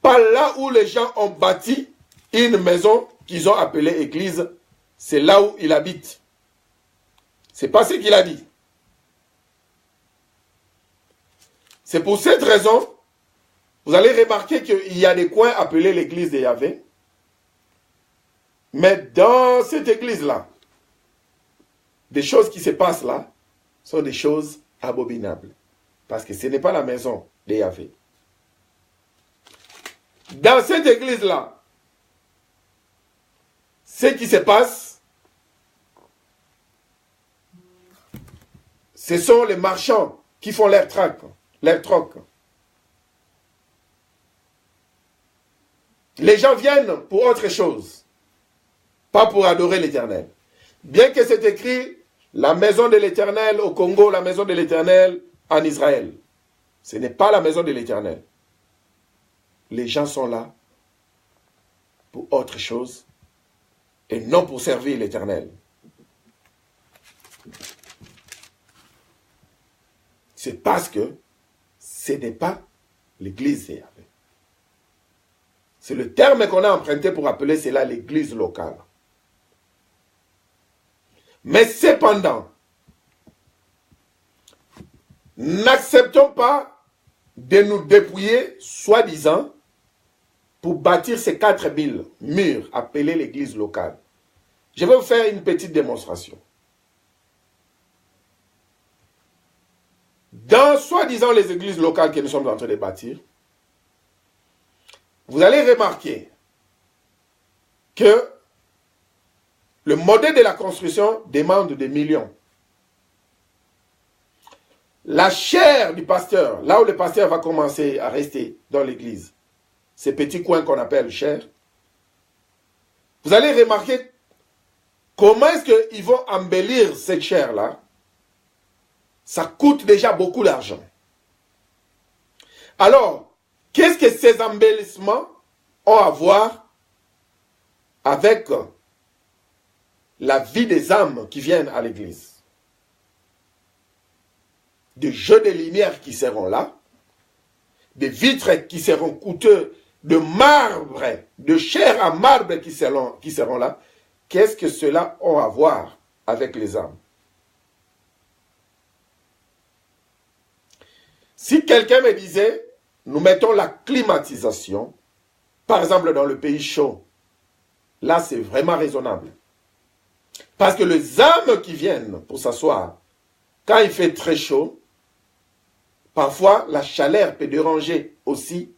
Pas là où les gens ont bâti une maison qu'ils ont appelée Église, c'est là où il habite. C'est pas ce qu'il a dit. C'est pour cette raison, vous allez remarquer qu'il y a des coins appelés l'église de Yahvé. Mais dans cette église-là, des choses qui se passent là sont des choses abominables. Parce que ce n'est pas la maison de Yahvé. Dans cette église-là, ce qui se passe, ce sont les marchands qui font leur troc. Les gens viennent pour autre chose, pas pour adorer l'Éternel. Bien que c'est écrit la maison de l'Éternel au Congo, la maison de l'Éternel en Israël. Ce n'est pas la maison de l'Éternel. Les gens sont là pour autre chose et non pour servir l'Éternel. C'est parce que ce n'est pas l'église de Yahvé. C'est le terme qu'on a emprunté pour appeler cela l'église locale. Mais cependant, n'acceptons pas de nous dépouiller, soi-disant, pour bâtir ces 4000 murs appelés l'église locale. Je vais vous faire une petite démonstration. dans soi-disant les églises locales que nous sommes en train de bâtir, vous allez remarquer que le modèle de la construction demande des millions. La chair du pasteur, là où le pasteur va commencer à rester dans l'église, ces petits coins qu'on appelle chair, vous allez remarquer comment est-ce qu'ils vont embellir cette chair-là. Ça coûte déjà beaucoup d'argent. Alors, qu'est-ce que ces embellissements ont à voir avec la vie des âmes qui viennent à l'église? Des jeux de lumière qui seront là, des vitres qui seront coûteux, de marbre, de chair à marbre qui seront là. Qu'est-ce que cela a à voir avec les âmes? Si quelqu'un me disait, nous mettons la climatisation, par exemple dans le pays chaud, là c'est vraiment raisonnable. Parce que les âmes qui viennent pour s'asseoir, quand il fait très chaud, parfois la chaleur peut déranger aussi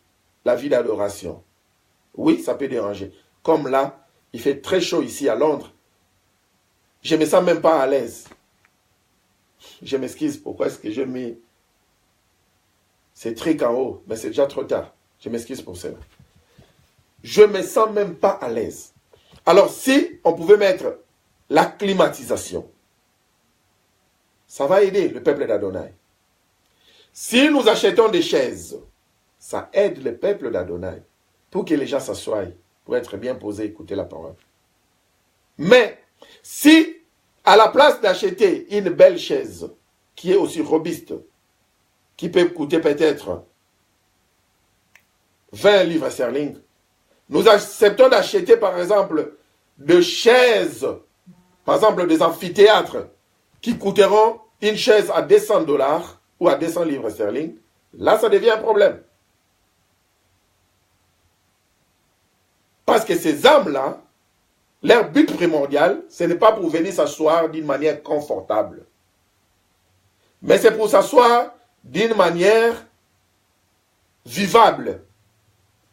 la vie d'adoration. Oui, ça peut déranger. Comme là, il fait très chaud ici à Londres. Je ne me sens même pas à l'aise. Je m'excuse, pourquoi est-ce que je mets ces trucs en haut? Mais c'est déjà trop tard. Je m'excuse pour cela. Je ne me sens même pas à l'aise. Alors si on pouvait mettre la climatisation, ça va aider le peuple d'Adonai. Si nous achetons des chaises, ça aide le peuple d'Adonai pour que les gens s'assoient, pour être bien posés, écouter la parole. Mais si, à la place d'acheter une belle chaise, qui est aussi robuste, qui peut coûter peut-être 20 livres sterling, nous acceptons d'acheter par exemple des chaises, par exemple des amphithéâtres, qui coûteront une chaise à 200 $ ou à 200 livres sterling, là ça devient un problème. Parce que ces âmes-là, leur but primordial, ce n'est pas pour venir s'asseoir d'une manière confortable. Mais c'est pour s'asseoir d'une manière vivable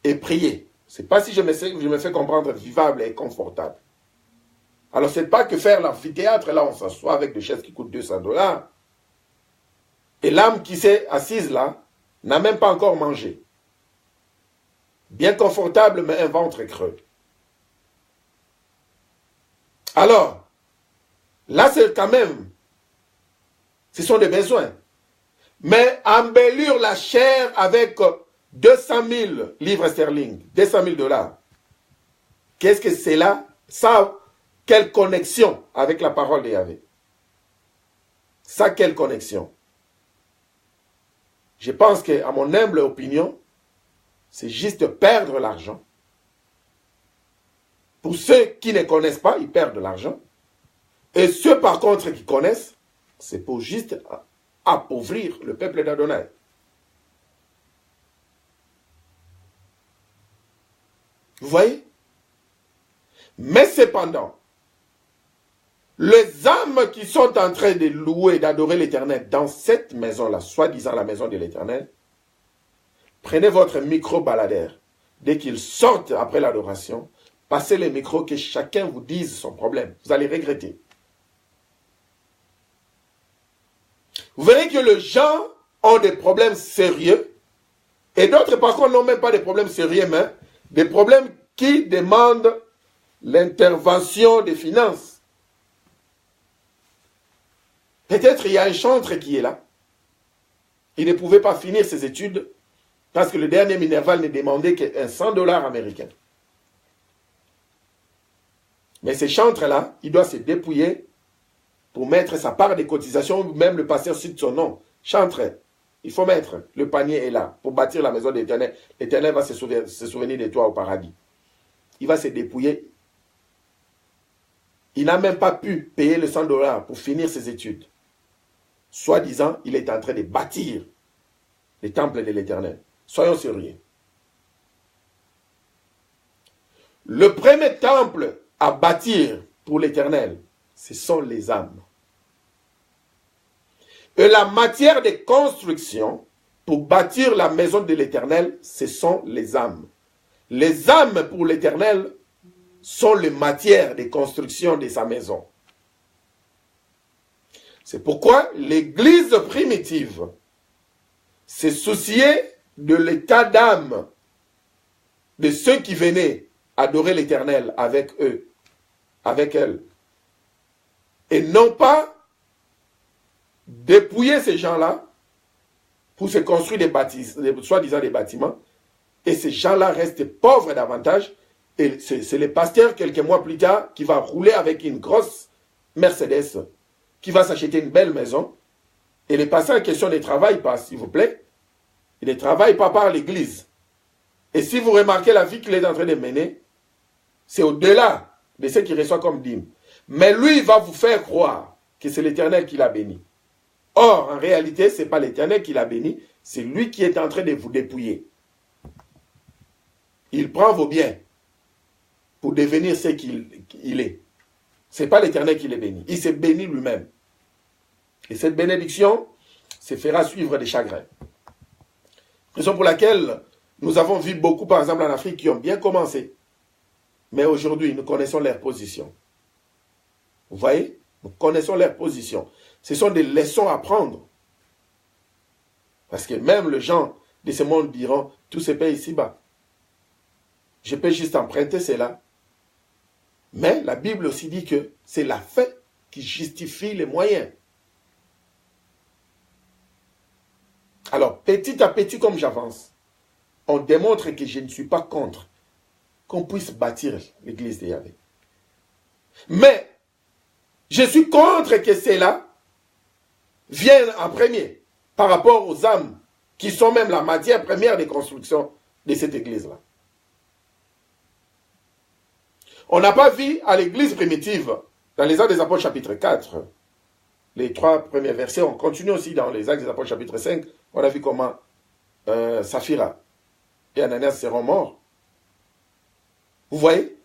et prier. Je ne sais pas si je me fais comprendre vivable et confortable. Alors, ce n'est pas que faire l'amphithéâtre, là, on s'assoit avec des chaises qui coûtent 200 $. Et l'âme qui s'est assise là, n'a même pas encore mangé. Bien confortable, mais un ventre creux. Alors, là, c'est quand même, ce sont des besoins. Mais embellir la chair avec 200 000 livres sterling, 200 000 $, qu'est-ce que c'est là? Ça, quelle connexion avec la parole de Yahvé? Ça, quelle connexion? Je pense qu'à mon humble opinion, c'est juste perdre l'argent. Pour ceux qui ne connaissent pas, ils perdent de l'argent. Et ceux par contre qui connaissent, c'est pour juste appauvrir le peuple d'Adonai. Vous voyez? Mais cependant, les âmes qui sont en train de louer, d'adorer l'Éternel dans cette maison-là, soi-disant la maison de l'Éternel, prenez votre micro-baladeur. Dès qu'ils sortent après l'adoration, passez le micro, que chacun vous dise son problème. Vous allez regretter. Vous verrez que les gens ont des problèmes sérieux, et d'autres par contre n'ont même pas des problèmes sérieux, mais des problèmes qui demandent l'intervention des finances. Peut-être il y a un chantre qui est là. Il ne pouvait pas finir ses études parce que le dernier Minerval ne demandait qu'un 100 $ américains. Mais ce chantre-là, il doit se dépouiller pour mettre sa part des cotisations, même le pasteur cite son nom. Chantre, il faut mettre, le panier est là, pour bâtir la maison de l'Éternel. L'Éternel va se souvenir de toi au paradis. Il va se dépouiller. Il n'a même pas pu payer le 100 $ pour finir ses études. Soi-disant, il est en train de bâtir le temple de l'Éternel. Soyons sérieux. Le premier temple à bâtir pour l'Éternel, ce sont les âmes. Et la matière de construction pour bâtir la maison de l'Éternel, ce sont les âmes. Les âmes pour l'Éternel sont les matières de construction de sa maison. C'est pourquoi l'Église primitive se souciait de l'état d'âme de ceux qui venaient adorer l'Éternel avec eux, avec elle. Et non pas dépouiller ces gens-là pour se construire soi-disant des bâtiments, et ces gens-là restent pauvres davantage, et c'est le pasteur, quelques mois plus tard, qui va rouler avec une grosse Mercedes, qui va s'acheter une belle maison, et le pasteur en question ne travaille pas, s'il vous plaît, il ne travaille pas par l'église. Et si vous remarquez la vie qu'il est en train de mener, c'est au-delà de ce qu'il reçoit comme dîme. Mais lui, il va vous faire croire que c'est l'Éternel qui l'a béni. Or, en réalité, ce n'est pas l'Éternel qui l'a béni, c'est lui qui est en train de vous dépouiller. Il prend vos biens pour devenir ce qu'il est. Ce n'est pas l'Éternel qui les bénit. Il s'est béni lui-même. Et cette bénédiction se fera suivre des chagrins. Raison pour laquelle nous avons vu beaucoup, par exemple en Afrique, qui ont bien commencé. Mais aujourd'hui, nous connaissons leur position. Vous voyez? Nous connaissons leur position. Ce sont des leçons à prendre. Parce que même les gens de ce monde diront, tout se paye ici-bas. Je peux juste emprunter cela. Mais la Bible aussi dit que c'est la fait qui justifie les moyens. Alors, petit à petit, comme j'avance, on démontre que je ne suis pas contre qu'on puisse bâtir l'église de Yahvé. Mais, je suis contre que cela vienne en premier par rapport aux âmes qui sont même la matière première de construction de cette église-là. On n'a pas vu à l'église primitive, dans les Actes des Apôtres chapitre 4, les 3 premiers versets, on continue aussi dans les Actes des Apôtres chapitre 5, on a vu comment Saphira et Ananias seront morts. Vous voyez?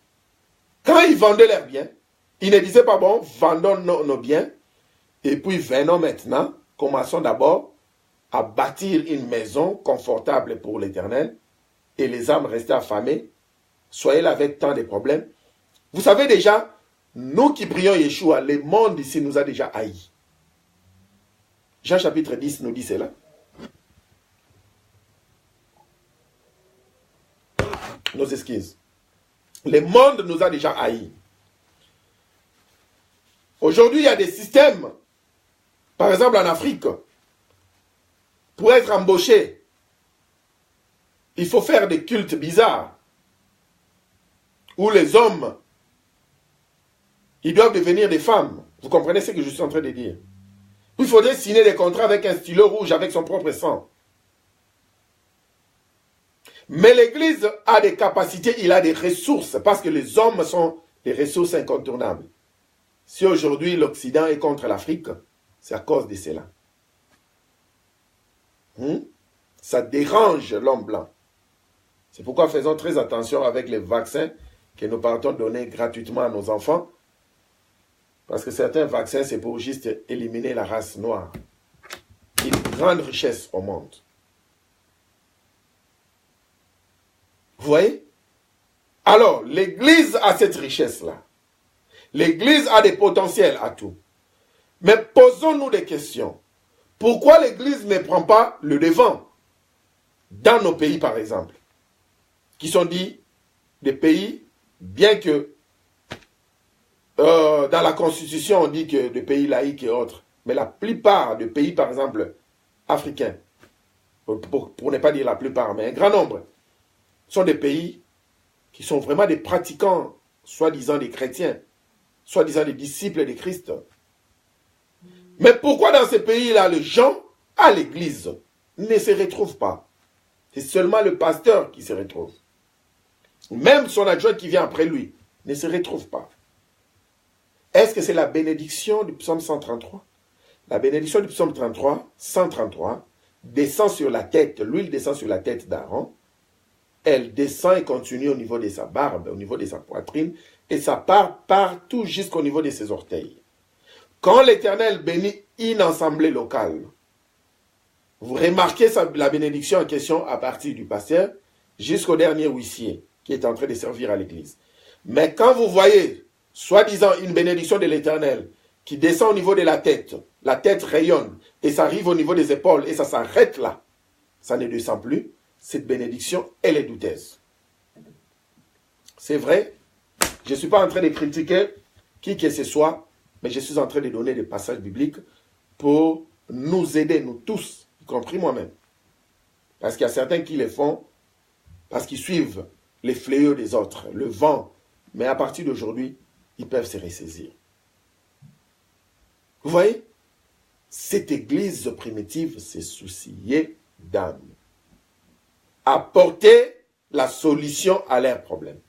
Quand ils vendaient leurs biens, ils ne disaient pas, bon, vendons nos biens, et puis venons maintenant, commençons d'abord à bâtir une maison confortable pour l'Éternel, et les âmes restaient affamées, soyez là avec tant de problèmes. Vous savez déjà, nous qui prions Yeshua, le monde ici nous a déjà haïs. Jean chapitre 10 nous dit cela. Nos excuses. Le monde nous a déjà haïs. Aujourd'hui, il y a des systèmes, par exemple en Afrique, pour être embauché, il faut faire des cultes bizarres, où les hommes, ils doivent devenir des femmes. Vous comprenez ce que je suis en train de dire? Il faudrait signer des contrats avec un stylo rouge, avec son propre sang. Mais l'Église a des capacités, il a des ressources, parce que les hommes sont des ressources incontournables. Si aujourd'hui l'Occident est contre l'Afrique, c'est à cause de cela. Ça dérange l'homme blanc. C'est pourquoi faisons très attention avec les vaccins que nous partons donner gratuitement à nos enfants. Parce que certains vaccins, c'est pour juste éliminer la race noire. Une grande richesse au monde. Vous voyez? Alors, l'Église a cette richesse-là. L'Église a des potentiels à tout. Mais posons-nous des questions. Pourquoi l'Église ne prend pas le devant? Dans nos pays, par exemple, qui sont dits des pays, bien que dans la Constitution, on dit que des pays laïcs et autres, mais la plupart des pays, par exemple, africains, pour ne pas dire la plupart, mais un grand nombre, sont des pays qui sont vraiment des pratiquants, soi-disant des chrétiens, soi-disant des disciples de Christ. Mais pourquoi dans ces pays-là, les gens à l'église ne se retrouvent pas? C'est seulement le pasteur qui se retrouve. Même son adjoint qui vient après lui ne se retrouve pas. Est-ce que c'est la bénédiction du psaume 133? La bénédiction du psaume 133 descend sur la tête, l'huile descend sur la tête d'Aaron, elle descend et continue au niveau de sa barbe, au niveau de sa poitrine, et ça part partout jusqu'au niveau de ses orteils. Quand l'Éternel bénit une assemblée locale, vous remarquez la bénédiction en question à partir du pasteur jusqu'au dernier huissier qui est en train de servir à l'église. Mais quand vous voyez, soi-disant, une bénédiction de l'Éternel qui descend au niveau de la tête rayonne et ça arrive au niveau des épaules et ça s'arrête là, ça ne descend plus, cette bénédiction, elle est douteuse. C'est vrai, je ne suis pas en train de critiquer qui que ce soit, mais je suis en train de donner des passages bibliques pour nous aider, nous tous, y compris moi-même. Parce qu'il y a certains qui les font parce qu'ils suivent les fléaux des autres, le vent. Mais à partir d'aujourd'hui, ils peuvent se ressaisir. Vous voyez, cette église primitive s'est souciée d'âme. Apporter la solution à leurs problèmes.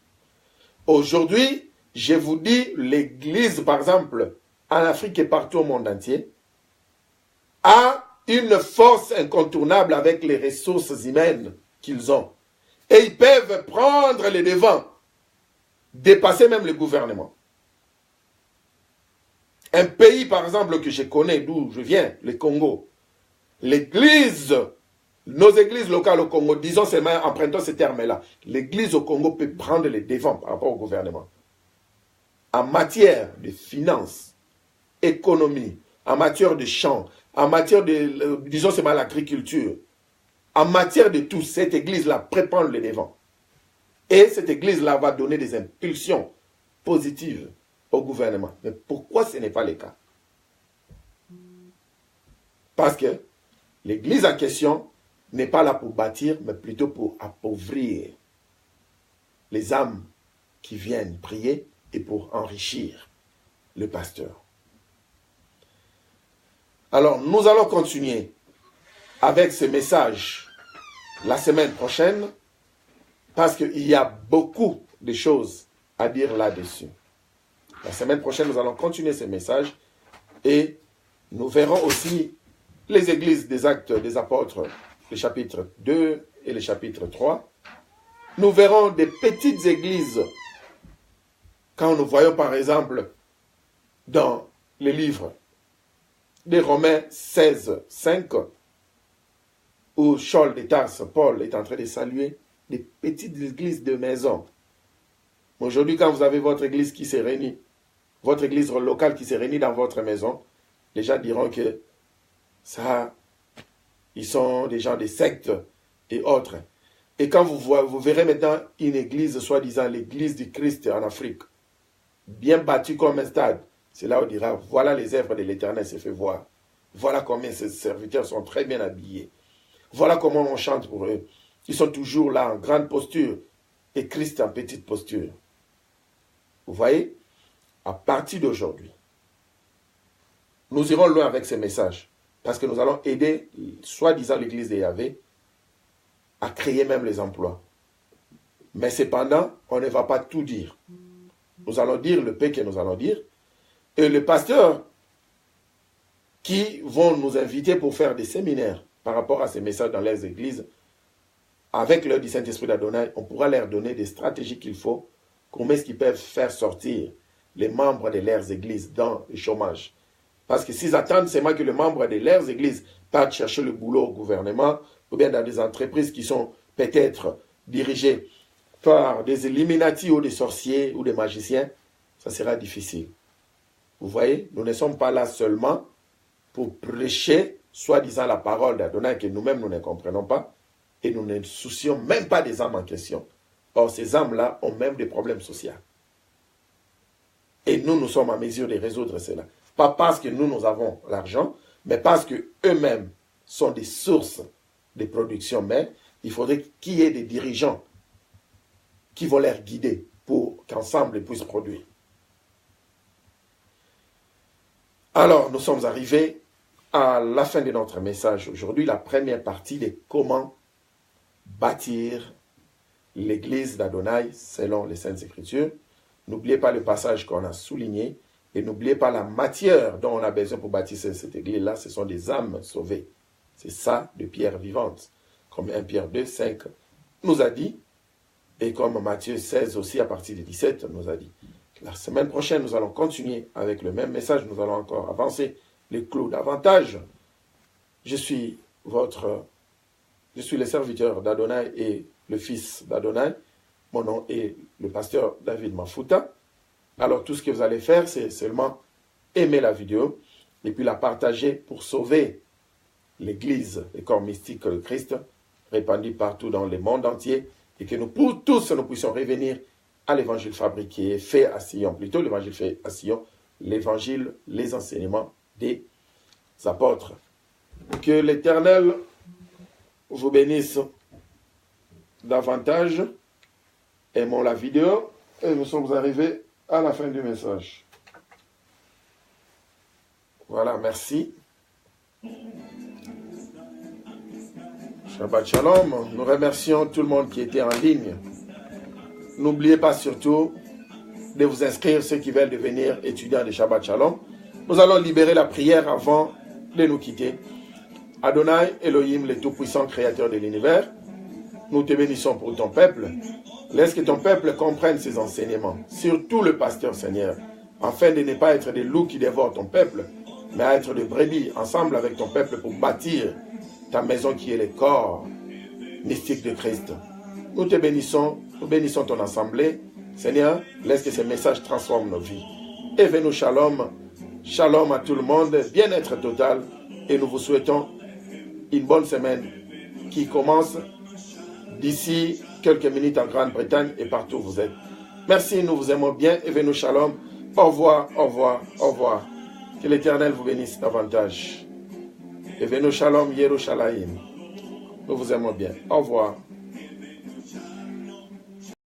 Aujourd'hui, je vous dis, l'église, par exemple, en Afrique et partout au monde entier, a une force incontournable avec les ressources humaines qu'ils ont. Et ils peuvent prendre les devants, dépasser même le gouvernement. Un pays, par exemple, que je connais, d'où je viens, le Congo, l'église, nos églises locales au Congo, disons seulement, empruntant ce terme-là, l'église au Congo peut prendre les devants par rapport au gouvernement. En matière de finances, économie, en matière de champs, en matière de, disons seulement l'agriculture, en matière de tout, cette église-là prépare les devants. Et cette église-là va donner des impulsions positives au gouvernement. Mais pourquoi ce n'est pas le cas? Parce que l'église en question n'est pas là pour bâtir, mais plutôt pour appauvrir les âmes qui viennent prier et pour enrichir le pasteur. Alors, nous allons continuer avec ce message la semaine prochaine parce qu'il y a beaucoup de choses à dire là-dessus. La semaine prochaine, nous allons continuer ce message et nous verrons aussi les églises des Actes des Apôtres, le chapitre 2 et le chapitre 3. Nous verrons des petites églises quand nous voyons par exemple dans les livres des Romains 16, 5, où Saul de Tarse, Paul, est en train de saluer des petites églises de maison. Aujourd'hui, quand vous avez votre église qui se réunit, votre église locale qui se réunit dans votre maison, les gens diront que ça, ils sont des gens des sectes et autres. Et quand vous verrez maintenant une église, soi-disant l'église du Christ en Afrique, bien battue comme un stade, c'est là où on dira, voilà les œuvres de l'Éternel se fait voir. Voilà combien ces serviteurs sont très bien habillés. Voilà comment on chante pour eux. Ils sont toujours là en grande posture et Christ en petite posture. Vous voyez, à partir d'aujourd'hui, nous irons loin avec ces messages parce que nous allons aider, soi-disant l'église de Yahvé, à créer même les emplois. Mais cependant, on ne va pas tout dire. Nous allons dire le peu que nous allons dire. Et les pasteurs qui vont nous inviter pour faire des séminaires par rapport à ces messages dans les églises, avec l'œuvre du Saint-Esprit d'Adonai, on pourra leur donner des stratégies qu'il faut, comment est-ce qu'ils peuvent faire sortir les membres de leurs églises dans le chômage. Parce que s'ils attendent seulement que les membres de leurs églises partent chercher le boulot au gouvernement, ou bien dans des entreprises qui sont peut-être dirigées par des Illuminati ou des sorciers ou des magiciens, ça sera difficile. Vous voyez, nous ne sommes pas là seulement pour prêcher, soi-disant la parole d'Adonai que nous-mêmes nous ne comprenons pas, et nous ne soucions même pas des âmes en question. Or, ces âmes-là ont même des problèmes sociaux. Et nous sommes en mesure de résoudre cela. Pas parce que nous avons l'argent, mais parce qu'eux-mêmes sont des sources de production. Mais il faudrait qu'il y ait des dirigeants qui vont les guider pour qu'ensemble ils puissent produire. Alors, nous sommes arrivés à la fin de notre message aujourd'hui, la première partie de comment bâtir l'église d'Adonai selon les Saintes Écritures. N'oubliez pas le passage qu'on a souligné et n'oubliez pas la matière dont on a besoin pour bâtir cette église-là. Ce sont des âmes sauvées. C'est ça de pierre vivante. Comme 1 Pierre 2, 5 nous a dit, et comme Matthieu 16 aussi à partir de 17 nous a dit. La semaine prochaine, nous allons continuer avec le même message. Nous allons encore avancer les clous davantage. Je suis le serviteur d'Adonai et le fils d'Adonai. Mon nom est le pasteur David Mafuta. Alors, tout ce que vous allez faire, c'est seulement aimer la vidéo et puis la partager pour sauver l'Église, le corps mystique de Christ, répandu partout dans le monde entier, et que nous tous nous puissions revenir à l'évangile fabriqué, fait à Sion, plutôt l'évangile fait à Sion, l'évangile, les enseignements des apôtres. Que l'Éternel vous bénisse davantage. Aimons la vidéo et nous sommes arrivés à la fin du message. Voilà, merci. Shabbat Shalom. Nous remercions tout le monde qui était en ligne. N'oubliez pas surtout de vous inscrire, ceux qui veulent devenir étudiants de Shabbat Shalom. Nous allons libérer la prière avant de nous quitter. Adonai, Elohim, le Tout-Puissant Créateur de l'univers, nous te bénissons pour ton peuple. Laisse que ton peuple comprenne ses enseignements, surtout le pasteur Seigneur, afin de ne pas être des loups qui dévorent ton peuple, mais à être des brebis ensemble avec ton peuple pour bâtir ta maison qui est le corps mystique de Christ. Nous te bénissons, nous bénissons ton assemblée. Seigneur, laisse que ces messages transforment nos vies. Évenu shalom, shalom à tout le monde, bien-être total, et nous vous souhaitons une bonne semaine qui commence d'ici quelques minutes en Grande-Bretagne et partout où vous êtes. Merci, nous vous aimons bien. Évenu shalom. Au revoir, au revoir, au revoir. Que l'Éternel vous bénisse davantage. Évenu shalom, Yerushalayim. Nous vous aimons bien. Au revoir.